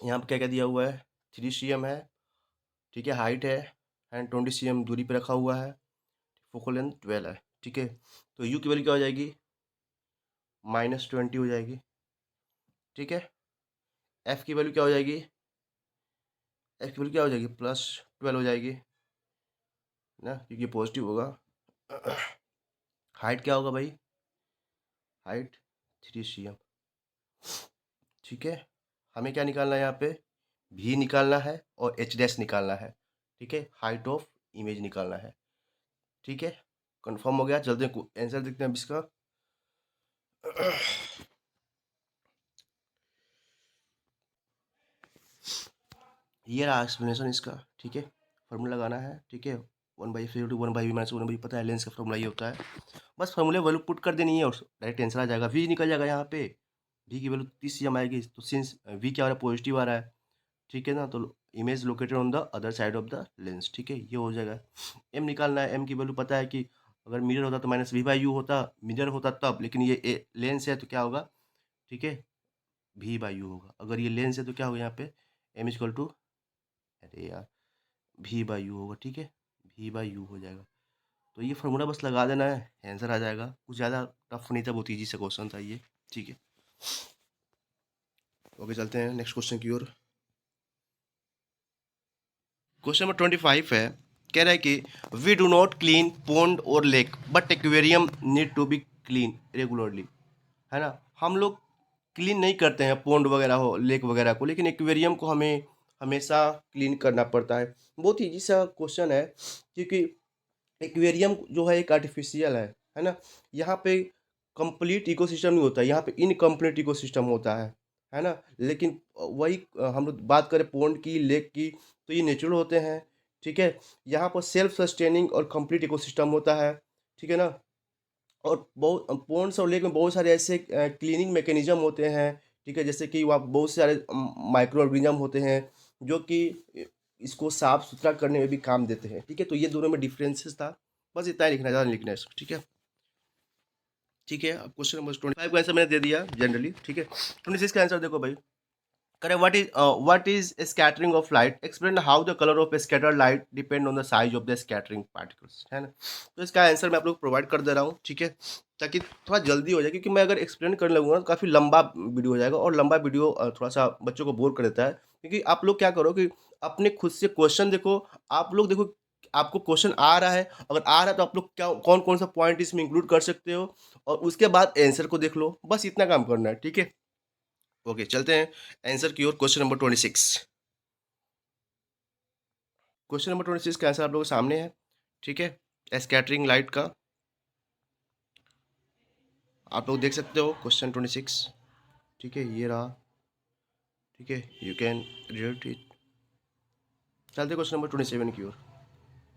यहाँ पे क्या क्या दिया हुआ है, 3 cm है, ठीक है, हाइट है एंड 20 cm दूरी पे रखा हुआ है, फोकल लेंथ 12 है, ठीक है। तो यू की वैल्यू क्या हो जाएगी, -20 हो जाएगी, ठीक है। एफ की वैल्यू क्या हो जाएगी, एफ की वैल्यू क्या हो जाएगी, +12 हो जाएगी ना, क्योंकि ये पॉजिटिव होगा। हाइट क्या होगा भाई, हाइट 3 cm, ठीक है। हमें क्या निकालना है यहाँ पे, भी निकालना है और एच डैश निकालना है, ठीक है, हाइट ऑफ इमेज निकालना है, ठीक है। कंफर्म हो गया, चलते हैं आंसर देखते हैं अब इसका। ये रहा एक्सप्लेनेशन इसका, ठीक है। फार्मूला लगाना है, ठीक है, 1/(1/v) पता है लेंस का फार्मूला ये होता है। बस फार्मूले वैल्यू पुट कर देनी है और डायरेक्ट आंसर आ जाएगा। वी निकल जाएगा यहाँ पे, वी की वैल्यू 30 cm आएगी, तो सिंस वी क्या आ रहा है, पॉजिटिव आ रहा है, ठीक है ना, तो image located on the other side of the lens, ठीक है, ये हो जाएगा। एम निकालना है, एम की वैल्यू पता है कि अगर मिरर होता तो -v/u होता, मिरर होता तब, लेकिन ये लेंस है तो क्या होगा, ठीक है, v/u होगा। अगर ये लेंस है तो क्या होगा यहाँ पे, एम इक्वल टू, अरे यार, v/u होगा, ठीक है, v/u हो जाएगा। तो ये फार्मूला बस लगा देना है, आंसर आ जाएगा। कुछ ज़्यादा टफ नहीं था, बहुत ईजी से क्वेश्चन था ये, ठीक है। ओके, चलते हैं नेक्स्ट क्वेश्चन की ओर। क्वेश्चन नंबर 25 है, कह रहा है कि we do not clean pond और lake but aquarium need to be clean regularly, है ना। हम लोग क्लीन नहीं करते हैं पोंड वगैरह हो, लेक वगैरह को, लेकिन एक्वेरियम को हमें हमेशा क्लीन करना पड़ता है। बहुत ईजी सा क्वेश्चन है, क्योंकि एक्वेरियम जो है एक आर्टिफिशियल है ना। यहाँ पे कंप्लीट इकोसिस्टम नहीं होता है, यहाँ पे इनकम्प्लीट इकोसिस्टम होता है ना। लेकिन वही हम लोग बात करें पोंड की, लेक की, तो ये नेचुरल होते हैं, ठीक है। यहाँ पर सेल्फ सस्टेनिंग और कंप्लीट इकोसिस्टम होता है, ठीक है ना। और बहुत पोंड्स और लेक में बहुत सारे ऐसे क्लीनिंग मैकेनिज्म होते हैं, ठीक है, जैसे कि वहाँ बहुत सारे माइक्रो ऑर्गेनिज्म होते हैं जो कि इसको साफ सुथरा करने में भी काम देते हैं, ठीक है। तो ये दोनों में डिफरेंसेस था, बस इतना ही लिखना है, ज़्यादा नहीं लिखना है इसको, ठीक है। ठीक है, अब क्वेश्चन नंबर 25 का आंसर मैंने दे दिया जनरली, ठीक है। 26 का आंसर देखो भाई, करें what is scattering of light, explain how the colour of scattered light depend on the size of the scattering particles, है ना। तो इसका आंसर मैं आप लोग प्रोवाइड कर दे रहा हूँ, ठीक है, ताकि थोड़ा जल्दी हो जाए, क्योंकि मैं अगर एक्सप्लेन करने लगूंगा तो काफ़ी लंबा वीडियो हो जाएगा, और लंबा वीडियो थोड़ा सा बच्चों को बोर कर देता है। क्योंकि आप लोग क्या करो कि अपने खुद से क्वेश्चन देखो, आप लोग देखो आपको क्वेश्चन आ रहा है, अगर आ रहा है तो आप लोग क्या कौन कौन सा पॉइंट इसमें इंक्लूड कर सकते हो, और उसके बाद आंसर को देख लो, बस इतना काम करना है, ठीक है। ओके, चलते हैं आंसर की ओर। क्वेश्चन नंबर 26, क्वेश्चन नंबर 26 का आंसर आप लोगों के सामने है, ठीक है। स्कैटरिंग लाइट का आप लोग देख सकते हो क्वेश्चन 26, ठीक है, ये रहा, ठीक है, यू कैन रीड इट। चलते क्वेश्चन नंबर 27 की ओर,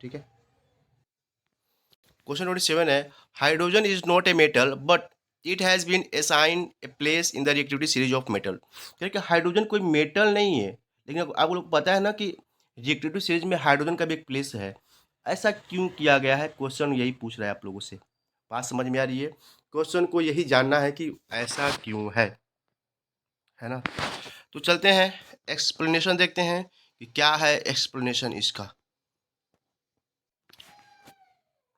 ठीक है। क्वेश्चन 27 है, hydrogen is not a metal but it has been assigned a place in the reactivity series of metal. क्योंकि हाइड्रोजन कोई मेटल नहीं है, लेकिन आप लोग पता है ना कि रिएक्टिविटी सीरीज में हाइड्रोजन का भी एक प्लेस है। ऐसा क्यों किया गया है, क्वेश्चन यही पूछ रहा है आप लोगों से। बात समझ में आ रही है, क्वेश्चन को यही जानना है कि ऐसा क्यों है ना। तो चलते हैं एक्सप्लेनेशन देखते हैं कि क्या है एक्सप्लेनेशन इसका।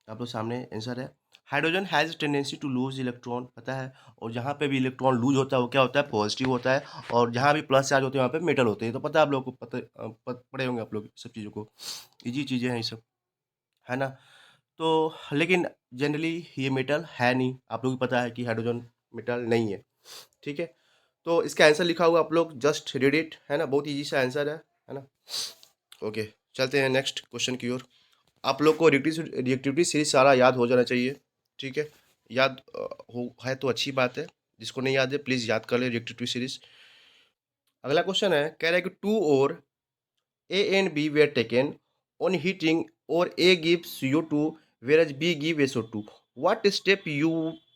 आप लोग सामने आंसर है, hydrogen has tendency to lose electron, पता है, और जहाँ पे भी इलेक्ट्रॉन लूज होता है वो क्या होता है, पॉजिटिव होता है, और जहाँ भी प्लस चार्ज होते हैं वहाँ पे मेटल होते हैं। तो पता है आप लोगों को, पढ़े होंगे आप लोग सब चीज़ों को, इजी चीज़ें हैं ये सब, है ना। तो लेकिन जनरली ये मेटल है नहीं, आप लोग को पता है कि हाइड्रोजन मेटल नहीं है, ठीक है। तो इसका आंसर लिखा हुआ आप लोग जस्ट रीड इट, है ना, बहुत ईजी सा आंसर है ना। ओके, चलते हैं नेक्स्ट क्वेश्चन की ओर। आप लोग को रिएक्टिविटी सीरीज सारा याद हो जाना चाहिए, ठीक है। याद हो है तो अच्छी बात है, जिसको नहीं याद है प्लीज़ याद कर ले रिएक्टिव ट्वी सीरीज। अगला क्वेश्चन है, कह रहा है कि टू और A and B were taken on heating or A gives CO2 whereas B give SO2. What step you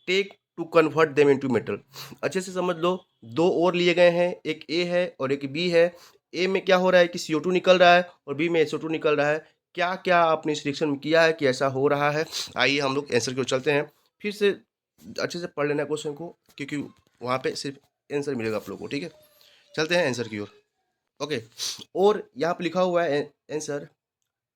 take to convert them into metal? अच्छे से समझ लो, दो और लिए गए हैं, एक A है और एक B है। A में क्या हो रहा है कि CO2 निकल रहा है और B में SO2 निकल रहा है। क्या क्या आपने इस रिएक्शन में किया है कि ऐसा हो रहा है? आइए हम लोग आंसर की ओर चलते हैं। फिर से अच्छे से पढ़ लेना क्वेश्चन को, क्योंकि वहाँ पे सिर्फ आंसर मिलेगा आप लोगों को, ठीक है। चलते हैं आंसर की ओर। ओके, और यहाँ पे लिखा हुआ है आंसर,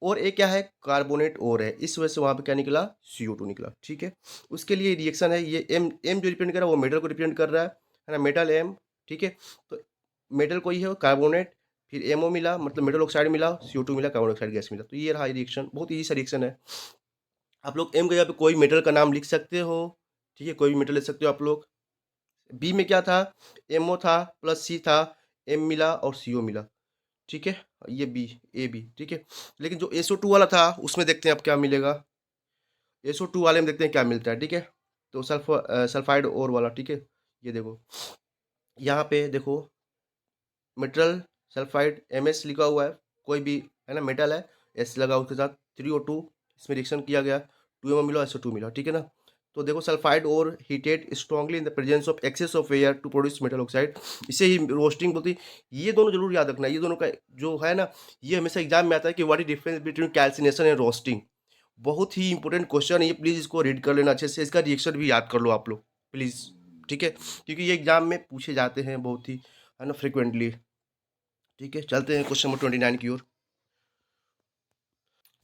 और एक क्या है, कार्बोनेट और है, इस वजह से वहाँ पे क्या निकला, CO2 निकला, ठीक है। उसके लिए रिएक्शन है, ये एम एम जो रिप्रेजेंट कर रहा है वो मेटल को रिप्रेजेंट कर रहा है ना, मेटल एम, ठीक है। तो मेटल को ही है कार्बोनेट, फिर एमओ मिला, मतलब मेटल ऑक्साइड मिला, CO2 मिला, कार्बन डाइऑक्साइड गैस मिला। तो ये रहा रिएक्शन, बहुत ईजी सा रिएक्शन है। आप लोग एम के जगह पे कोई मेटल का नाम लिख सकते हो, ठीक है, कोई भी मेटल लिख सकते हो आप लोग। बी में क्या था, एमओ था प्लस सी था, एम मिला और CO मिला, ठीक है। ये बी, ए बी, ठीक है। लेकिन जो SO2 वाला था उसमें देखते हैं अब क्या मिलेगा। SO2 वाले में देखते हैं क्या मिलता है, ठीक है। तो सल्फाइड और वाला, ठीक है। ये देखो, यहाँ पे देखो, मेटल सल्फाइड MS लिखा हुआ है, कोई भी है ना मेटल है, S लगा उसके साथ 3O2, इसमें रिएक्शन किया गया, 2MO मिला, SO2 मिला, ठीक है ना। तो देखो, सल्फाइड और heated strongly in the presence of excess of air to produce metal oxide, इसे ही रोस्टिंग बोलती है। ये दोनों जरूर याद रखना, ये दोनों का जो है ना, ये हमेशा एग्जाम में आता है कि what is difference between calcination and roasting. बहुत ही इंपॉर्टेंट क्वेश्चन है ये, प्लीज इसको रीड कर लेना अच्छे से, इसका रिएक्शन भी याद कर लो आप लोग प्लीज, ठीक है, क्योंकि ये एग्जाम में पूछे जाते हैं बहुत ही, है ना, फ्रिक्वेंटली, ठीक है। चलते हैं क्वेश्चन नंबर 29 की ओर।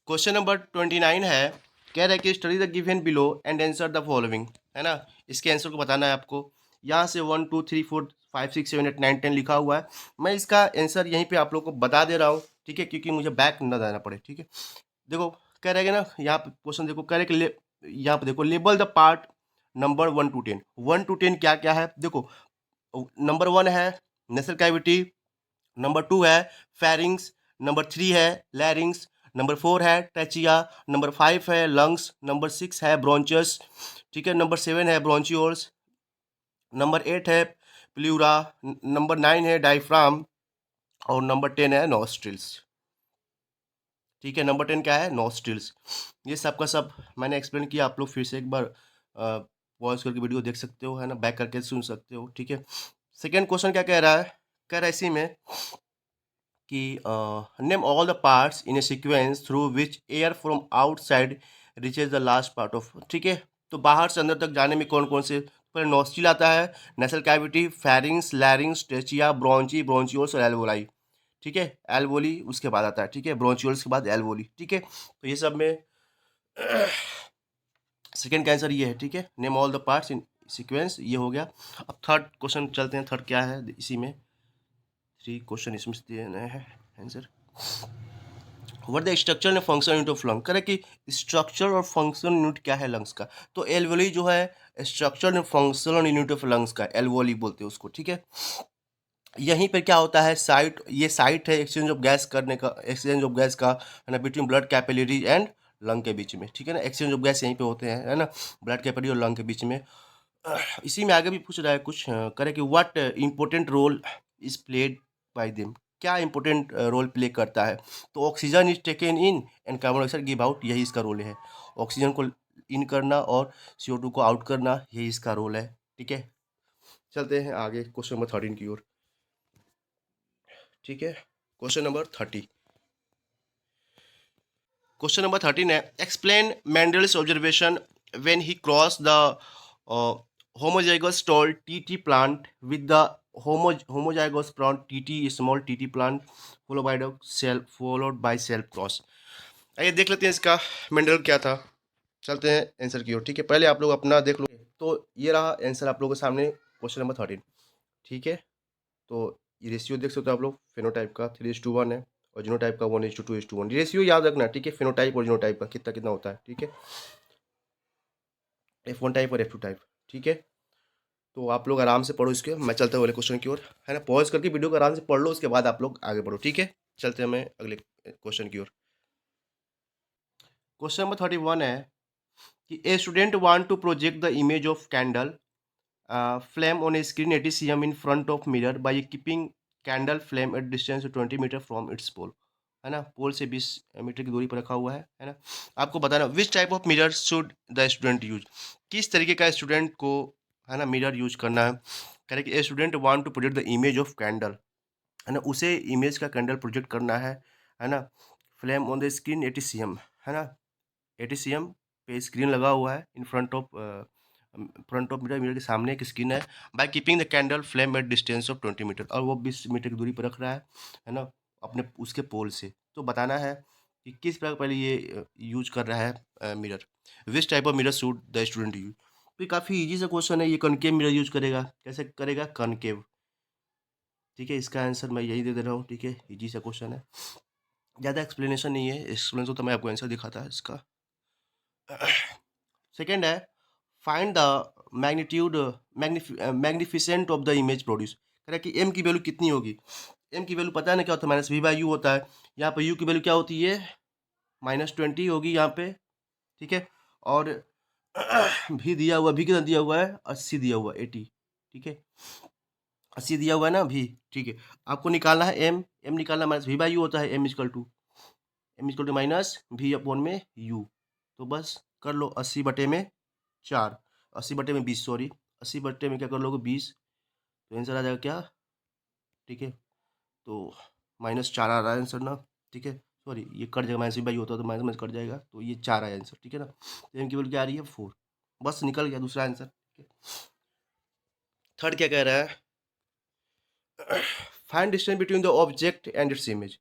क्वेश्चन नंबर 29 है, कह रहा है कि study the given below and answer the following, है ना। इसके आंसर को बताना है आपको। यहाँ से 1 2 3 4 5 6 7 8 9 10 लिखा हुआ है। मैं इसका आंसर यहीं पे आप लोग को बता दे रहा हूँ, ठीक है, क्योंकि मुझे बैक न जाना पड़े, ठीक है। देखो, कह रहे हैं ना, यहाँ पे क्वेश्चन देखो, कह रहे कि यहाँ पे देखो, label the part number 1 to 10। 1 to 10 क्या क्या है, देखो, नंबर 1 है नेसल कैविटी, नंबर 2 है फेरिंग्स, नंबर 3 है लैरिंग्स, नंबर 4 है टैचिया, नंबर 5 है लंग्स, नंबर 6 है ब्रोंचस, ठीक है, नंबर 7 है ब्रोंचियोल्स, नंबर 8 है प्लूरा, नंबर 9 है डायफ्राम और नंबर 10 है नॉस्ट्रिल्स, ठीक है। नंबर 10 क्या है, नॉस्ट्रिल्स। ये सब का सब मैंने एक्सप्लेन किया, आप लोग फिर से एक बार पॉज करके वीडियो देख सकते हो, है ना, बैक करके सुन सकते हो, ठीक है। सेकेंड क्वेश्चन क्या कह रहा है, कह रहा है इसी में कि name all the parts in A sequence through which air from outside reaches the last part of, ठीक है। तो बाहर से अंदर तक जाने में कौन कौन से, पहले नॉस्ट्रिल आता है, nasal cavity, pharynx, larynx, trachea, bronchi, bronchioles और एल्वोलाई, ठीक है। एल्वोली उसके बाद आता है, ठीक है, ब्रोंचियोल्स के बाद एल्वोली, ठीक है। तो ये सब में सेकेंड का आंसर ये है, ठीक है, name all the parts in sequence, ये हो गया। अब थर्ड क्वेश्चन चलते हैं, थर्ड क्या है इसी में, 3 क्वेश्चन इसमें से देना है answer. What the structure and function unit of lung, करे कि स्ट्रक्चर और फंक्शन यूनिट क्या है लंग्स का। तो एल्वोली जो है structure and functional unit of lungs का, एल्वोली बोलते हैं उसको, ठीक है। यहीं पर क्या होता है, साइट, ये साइट है एक्सचेंज ऑफ गैस करने का, एक्सचेंज ऑफ गैस का, है ना, between blood capillary and lung के बीच में, ठीक है ना, एक्सचेंज ऑफ गैस यहीं पे होते हैं, है ना, ब्लड कैपिलरी और लंग के बीच में। इसी में आगे भी पूछ रहा है कुछ, करे कि what important role is played by them, क्या इंपॉर्टेंट रोल प्ले करता है। तो oxygen is taken in and carbon dioxide give out, यही इसका रोल है। ऑक्सीजन को इन करना और CO2 को आउट करना, यही इसका रोल है, ठीक है। चलते हैं आगे क्वेश्चन नंबर 13 की ओर, ठीक है। क्वेश्चन नंबर 30, क्वेश्चन नंबर 13 है, explain Mendel's observation when he cross the homozygous tall TT plant with the homozygous plant TT small TT plant followed by self cross। आइए देख लेते हैं इसका मेंडल क्या था। चलते हैं आंसर की ओर, ठीक है। पहले आप लोग अपना देख लो। तो ये रहा आंसर आप लोगों के सामने, क्वेश्चन नंबर 13, ठीक है। तो ये रेशियो देख सकते हो आप लोग, फेनोटाइप का 3:1 है और जीनोटाइप का 1:2:1। रेशियो याद रखना, ठीक है, फेनोटाइप और जीनोटाइप का कितना कितना होता है, ठीक है, F1 टाइप और F2 टाइप, ठीक है। तो आप लोग आराम से पढ़ो इसके, मैं चलता हूँ अगले क्वेश्चन की ओर, है ना। पॉज करके वीडियो को आराम से पढ़ लो, उसके बाद आप लोग आगे बढ़ो, ठीक है। चलते हैं मैं अगले क्वेश्चन की ओर। क्वेश्चन नंबर 31 है कि a student want to project the image of candle flame on a screen 80 cm in front of mirror by keeping candle flame at distance 20 metre from its pole, है ना, पोल से 20 metre की दूरी पर रखा हुआ है ना। आपको बताना which type of mirror should the student use, किस तरीके का स्टूडेंट को, है ना, मिरर यूज करना है। कह रहे कि student want to project the image of candle, है ना, उसे इमेज का कैंडल प्रोजेक्ट करना है ना। Flame on the screen 80 cm, है ना, 80 cm पे स्क्रीन लगा हुआ है in front of mirror, mirror के सामने एक स्क्रीन है। By keeping the candle flame at distance of 20 metre, और वो 20 मीटर की दूरी पर रख रहा है ना, अपने उसके पोल से। तो बताना है कि किस प्रकार पहले ये यूज कर रहा है mirror, which type of mirror suit the student use. तो ये काफ़ी ईजी सा क्वेश्चन है, ये कनकेव मिरर यूज करेगा। कैसे करेगा, कनकेव, ठीक है। इसका आंसर मैं यही दे दे रहा हूँ, ठीक है, ईजी सा क्वेश्चन है, ज़्यादा एक्सप्लेनेशन नहीं है, एक्सप्लेनेशन तो मैं आपको आंसर दिखाता है इसका। सेकेंड है find the magnitude magnificent of the image produce. कह रहा है कि एम की वैल्यू कितनी होगी। एम की वैल्यू पता है ना क्या होता है, माइनस वी बाई यू होता है। यहाँ पे यू की वैल्यू क्या होती है, -20 होगी यहाँ पे, ठीक है। और भी दिया हुआ, भी कितना दिया हुआ है, 80 दिया हुआ, 80, ठीक है, 80 दिया हुआ है ना भी, ठीक है। आपको निकालना है एम, एम निकालना माइनस वी बाई यू होता है, M is equal to minus V upon में यू। तो बस कर लो 80/4, 80/20, सॉरी 80 में क्या कर लोगे 20, तो आंसर आ जाएगा क्या, ठीक है। तो -4 आ रहा है आंसर ना, ठीक है, सॉरी ये कट जाएगा, माइनस बाई होता तो माइनस माइनस कट जाएगा, तो ये 4 आया आंसर, ठीक है ना। तो एम की वैल्यू क्या आ रही है 4, बस निकल गया दूसरा आंसर, ठीक है। थर्ड क्या कह रहा है, find distance between the object and its image,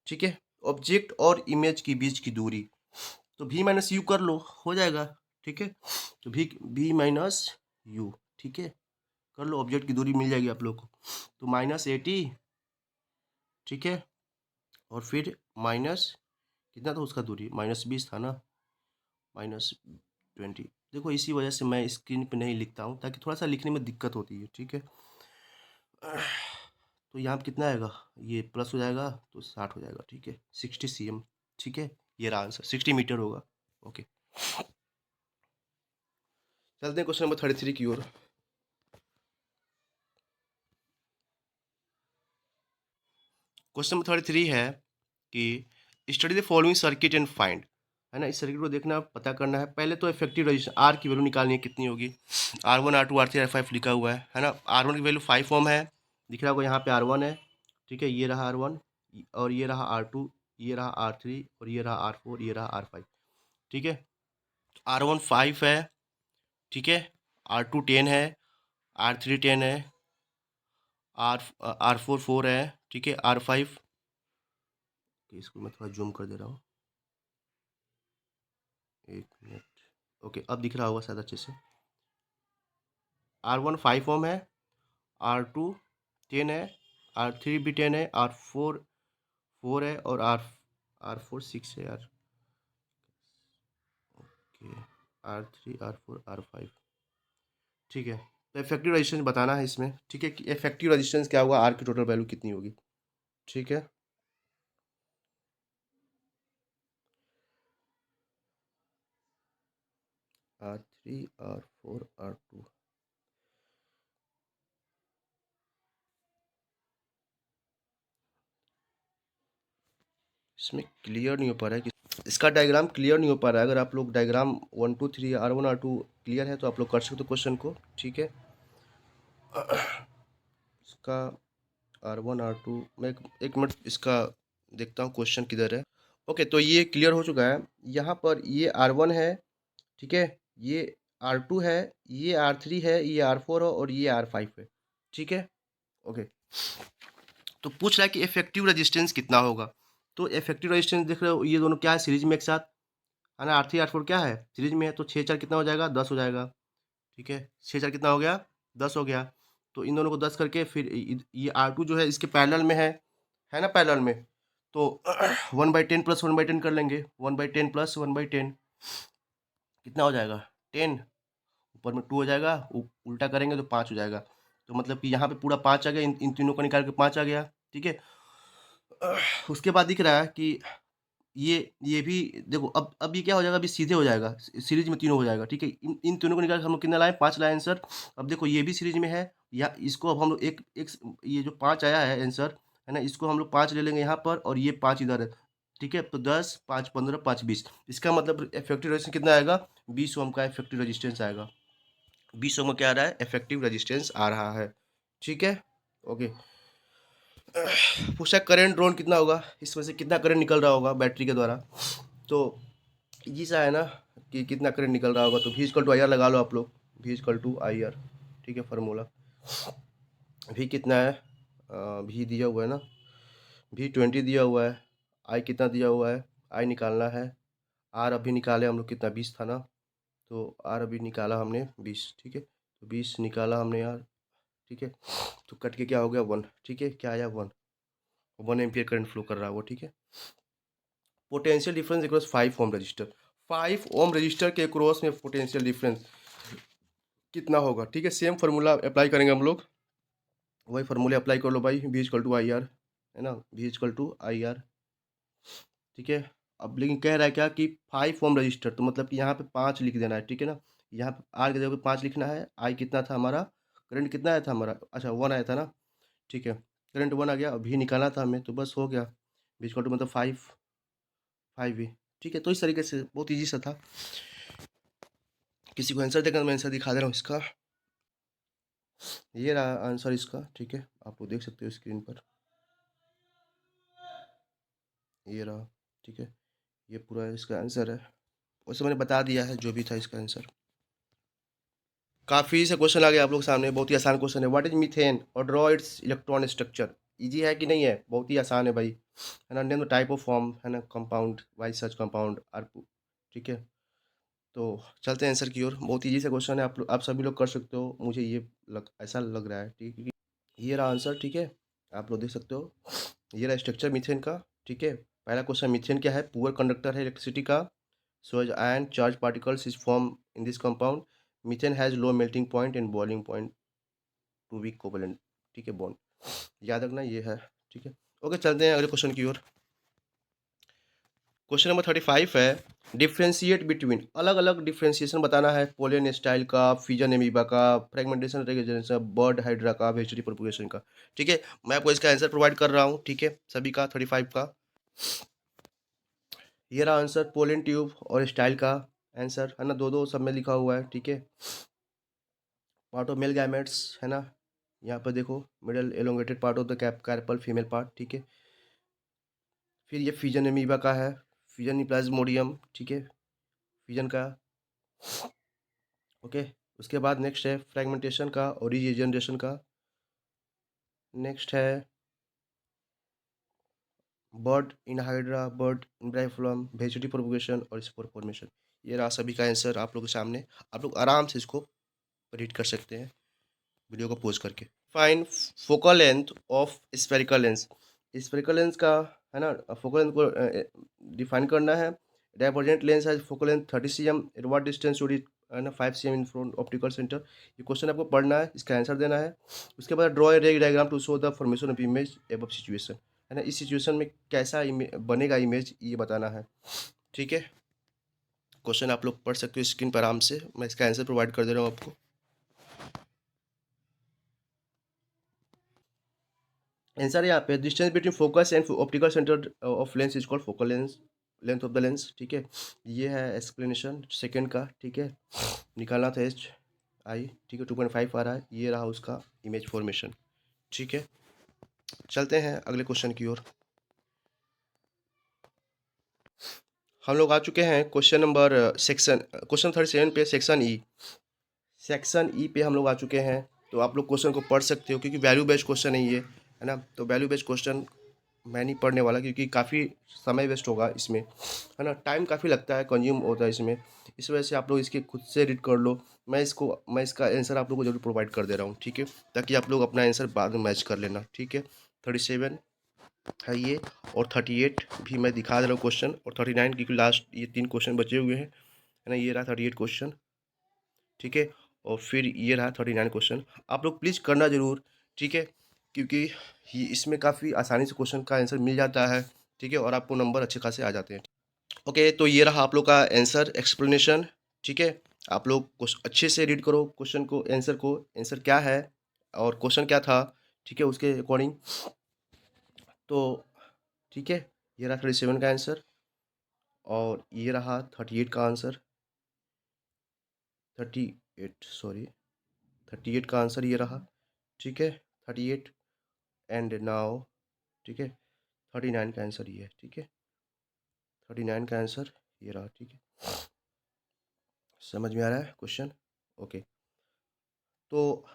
ठीक है, ऑब्जेक्ट और इमेज के बीच की दूरी। तो v माइनस यू कर लो, हो जाएगा, ठीक है। तो v माइनस यू, ठीक है, कर लो, ऑब्जेक्ट की दूरी मिल जाएगी आप लोग को। तो -80, ठीक है, और फिर माइनस कितना था उसका दूरी, -20 था ना, -20। देखो इसी वजह से मैं स्क्रीन पे नहीं लिखता हूँ, ताकि थोड़ा सा लिखने में दिक्कत होती है, ठीक है। तो यहाँ पे कितना आएगा, ये प्लस हो जाएगा तो 60 हो जाएगा, ठीक है, 60 cm, ठीक है। ये रहा आंसर, 60 मीटर होगा, ओके। चलते हैं क्वेश्चन नंबर 33 की ओर। क्वेश्चन नंबर 33 है कि study the following circuit and find, है ना, इस सर्किट को देखना, पता करना है। पहले तो इफेक्टिव रजिस्टेंस आर की वैल्यू निकालनी है, कितनी होगी। R1 R2 R3 R5 लिखा हुआ है ना। R1 की वैल्यू 5 ओम है, दिख रहा होगा यहाँ पे R1 है, ठीक है, ये रहा R1, और ये रहा R2, ये रहा R3, और ये रहा R4, ये रहा R5, ठीक है। R1 5 है, ठीक है, R2 10 है, R3 10 है, R4 4 है, ठीक है, R5, इसको मैं थोड़ा जूम कर दे रहा हूँ, एक मिनट, ओके, अब दिख रहा होगा शायद अच्छे से। R1 5 ओम है, R2 10 है, R3 भी 10 है, R4 4 है, और R4 6 है यार, ओके, R3 R4 R5, ठीक है। तो इफेक्टिव रेजिस्टेंस बताना है इसमें, ठीक है, कि इफेक्टिव रेजिस्टेंस क्या होगा, आर की टोटल वैल्यू कितनी होगी, ठीक है। R3 R4 R2, इसमें क्लियर नहीं हो पा रहा है कि इसका डायग्राम क्लियर नहीं हो पा रहा है। अगर आप लोग डायग्राम 1 2 3 R1 R2 क्लियर है तो आप लोग कर सकते हो क्वेश्चन को, ठीक है। इसका R1 R2, मैं एक मिनट इसका देखता हूँ क्वेश्चन किधर है। ओके, तो ये क्लियर हो चुका है। यहाँ पर ये R1 है, ठीक है, ये R2 है, ये R3 है, ये R4 है, और ये R5 है, ठीक है, ओके। तो पूछ रहा है कि इफेक्टिव रेजिस्टेंस कितना होगा। तो इफेक्टिव रेजिस्टेंस देख रहे हो, ये दोनों क्या है, सीरीज में एक साथ, है ना। R3 R4 क्या है, सीरीज में है, तो 6 4 कितना हो जाएगा, 10 हो जाएगा, ठीक है। 6 4 कितना हो गया, 10 हो गया। तो इन दोनों को 10 करके फिर ये R2 जो है इसके पैरेलल में है ना, पैरेलल में, तो 1/10 प्लस 1/10 कर लेंगे, 1/10 प्लस 1/10 कितना हो जाएगा, 10, ऊपर में 2 हो जाएगा, उल्टा करेंगे तो 5 हो जाएगा। तो मतलब कि यहाँ पे पूरा 5 आ गया, इन तीनों को निकाल के 5 आ गया, ठीक है। उसके बाद दिख रहा है कि ये भी देखो, अब ये क्या हो जाएगा, अभी सीधे हो जाएगा, सीरीज में तीनों हो जाएगा, ठीक है। इन इन तीनों को निकाल के हम लोग कितना लाए, 5 लाए आंसर। अब देखो ये भी सीरीज में है, या इसको अब हम लोग एक एक ये जो 5 आया है आंसर, है ना, इसको हम लोग 5 ले लेंगे यहाँ पर, और ये 5 इधर है, ठीक है। तो 10, 5, 15, 5, 20, इसका मतलब इफेक्टिव रेजिस्टेंस कितना आएगा, 20 ओम का इफेक्टिव रेजिस्टेंस आएगा। 20 ओम में क्या आ रहा है, इफेक्टिव रेजिस्टेंस आ रहा है, ठीक है। ओके, पूछा करंट ड्रॉन कितना होगा, इसमें से कितना करंट निकल रहा होगा बैटरी के द्वारा। तो ये सा है ना कि कितना करंट निकल रहा होगा, तो V equal to I R लगा लो आप लोग, V equal to I R, ठीक है। फार्मूला V कितना है, V दिया हुआ है ना, V 20 दिया हुआ है, I कितना दिया हुआ है, I निकालना है, R अभी निकाले हम लोग, कितना 20 था ना, तो R अभी निकाला हमने 20, ठीक है। तो 20 निकाला हमने यार, ठीक है। तो कट के क्या हो गया, 1, ठीक है। क्या आया, 1 एम्पियर करंट फ्लो कर रहा है वो, ठीक है। Potential difference equals 5 ohm resistor, 5 ohm resistor के क्रॉस में पोटेंशियल डिफरेंस कितना होगा, ठीक है। सेम फार्मूला अप्लाई करेंगे हम लोग, वही फार्मूले अप्लाई कर लो भाई, V equal to I R, है ना, V equal to I R, ठीक है। अब लेकिन कह रहा है क्या कि 5 ओम रजिस्टर, तो मतलब कि यहाँ पे 5 लिख देना है, ठीक है ना। यहाँ पे आर की जगह पे 5 लिखना है। आई कितना था हमारा, करंट कितना आया था हमारा, अच्छा 1 आया था ना, ठीक है। करंट 1 आ गया, भी निकाला था हमें, तो बस हो गया। V इक्वल टू मतलब 5 ही, ठीक है। तो इस तरीके से बहुत ईजी सा था। किसी को आंसर देगा, मैं आंसर दिखा दे रहा हूँ इसका। ये रहा आंसर इसका, ठीक है। आप लोग देख सकते हो स्क्रीन पर, ये रहा, ठीक है। ये पूरा इसका आंसर है, वैसे मैंने बता दिया है जो भी था इसका आंसर। काफ़ी से क्वेश्चन आ गया आप लोग सामने, बहुत ही आसान क्वेश्चन है। व्हाट इज मीथेन और draw it's electron structure, easy है कि नहीं है, बहुत ही आसान है भाई, है ना। Name the type of form, है ना, compound Y such compound are, ठीक है। तो चलते हैं आंसर की ओर, बहुत ईजी से क्वेश्चन है, आप सभी लोग कर सकते हो, मुझे ये ऐसा लग रहा है, ठीक है। ये रहा आंसर, ठीक है। आप लोग देख सकते हो, ये रहा स्ट्रक्चर मीथेन का, ठीक है। पहला क्वेश्चन, मीथेन क्या है, पुअर कंडक्टर है इलेक्ट्रिसिटी का, so as ion charged particles is formed in this compound. Methane has low melting point and boiling point to be covalent, ठीक है, बॉन्ड याद रखना ये है, ठीक है। ओके, चलते हैं अगले क्वेश्चन की ओर। क्वेश्चन नंबर 35 है, डिफ्रेंशिएट बिटवीन, अलग अलग डिफ्रेंशिएशन बताना है, पोलियन स्टाइल का, फिजन एमीबा का, फ्रेगमेंटेशन रेगेनेरेशन, बर्ड हाइड्रा का, वेजिटेटिव प्रोपगेशन का, ठीक है। मैं आपको इसका आंसर प्रोवाइड कर रहा हूँ, ठीक है, सभी का 35 का। ये रहा आंसर, पोलियन ट्यूब और स्टाइल का आंसर, है ना, दो दो सब में लिखा हुआ है, ठीक है। पार्ट ऑफ मेल गैमेट्स, है ना, यहाँ पर देखो, middle elongated part of the carpel female part, ठीक है। फिर ये फिजन एमीबा का है, फिजन प्लाज्मोडियम, ठीक है, फिजन का, ओके। उसके बाद नेक्स्ट है फ्रेगमेंटेशन का और रीजनरेशन का। नेक्स्ट है bud in hydra, bud in bryophyllum, vegetative propagation और स्पोर फॉर्मेशन। ये रहा सभी का आंसर आप लोगों के सामने, आप लोग आराम से इसको रीड कर सकते हैं वीडियो को पॉज करके। Fine focal length of spherical lens, spherical lens का, है ना, फोकल लेंथ को डिफाइन करना है। डाइवर्जेंट लेंस है focal length 30 cm, at what distance should it, है ना, 5 cm in front optical centre. ये क्वेश्चन आपको पढ़ना है, इसका आंसर देना है। उसके बाद draw a ray diagram to show the formation of image above situation, है ना, इस सिचुएशन में कैसा बनेगा इमेज, ये बताना है, ठीक है। क्वेश्चन आप लोग पढ़ सकते हो स्क्रीन पर आराम से, मैं इसका आंसर प्रोवाइड कर दे रहा हूँ आपको। आंसर है यहाँ पे, distance between focus and optical centre of lens is called focal lens, length of the lens, ठीक है। ये है एक्सप्लेनेशन सेकंड का, ठीक है। निकालना था एच आई, ठीक है, 2.5 आ रहा है, ये रहा उसका इमेज फॉर्मेशन, ठीक है। चलते हैं अगले क्वेश्चन की ओर। हम लोग आ चुके हैं क्वेश्चन नंबर क्वेश्चन 37 पे, सेक्शन ई, सेक्शन ई पे हम लोग आ चुके हैं। तो आप लोग क्वेश्चन को पढ़ सकते हो, क्योंकि वैल्यू बेस्ड क्वेश्चन है ये, है ना। तो वैल्यू बेस्ड क्वेश्चन मैं नहीं पढ़ने वाला, क्योंकि काफ़ी समय वेस्ट होगा इसमें, है ना, टाइम काफ़ी लगता है, कंज्यूम होता है इसमें। इस वजह से आप लोग इसके खुद से रीड कर लो। मैं इसका आंसर आप लोग को जरूर प्रोवाइड कर दे रहा हूँ, ठीक है, ताकि आप लोग अपना आंसर बाद में मैच कर लेना, ठीक है। 37 है ये, और 38 भी मैं दिखा दे रहा हूँ क्वेश्चन, और 39, क्योंकि लास्ट ये 3 क्वेश्चन बचे हुए हैं, है ना। ये रहा 38 क्वेश्चन, ठीक है। और फिर ये रहा 39 क्वेश्चन, आप लोग प्लीज़ करना ज़रूर, ठीक है, क्योंकि इसमें काफ़ी आसानी से क्वेश्चन का आंसर मिल जाता है, ठीक है, और आपको नंबर अच्छे खासे आ जाते हैं। ओके, तो ये रहा आप लोग का आंसर एक्सप्लेनेशन, ठीक है। आप लोग कुछ अच्छे से रीड करो क्वेश्चन को, आंसर क्या है और क्वेश्चन क्या था, ठीक है, उसके अकॉर्डिंग। तो ठीक है, ये रहा 37 का आंसर और ये रहा 38 का आंसर, 38 सॉरी 38 का आंसर ये रहा, ठीक है, 38 एंड नाउ, ठीक है, 39 का आंसर ये है, ठीक है, 39 का आंसर ये रहा, ठीक है। समझ में आ रहा है क्वेश्चन? ओके, तो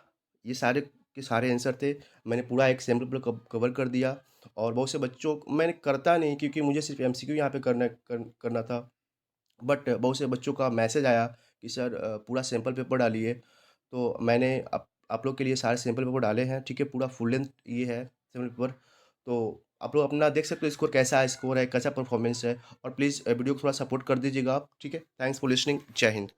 ये सारे के सारे आंसर थे। मैंने पूरा एक सैम्पल पेपर कवर कर दिया और बहुत से बच्चों मैंने करता नहीं क्योंकि मुझे सिर्फ एमसीक्यू यहाँ पे करना था। बट बहुत से बच्चों का मैसेज आया कि सर पूरा सैंपल पेपर डालिए, तो मैंने आप लोग के लिए सारे सैंपल पेपर डाले हैं, ठीक है, पूरा फुल लेंथ ये है सैंपल पेपर। तो आप लोग अपना देख सकते हो स्कोर कैसा है, स्कोर है कैसा परफॉर्मेंस है, और प्लीज़ वीडियो को थोड़ा सपोर्ट कर दीजिएगा आप, ठीक है। थैंक्स फॉर लिसनिंग, जय हिंद।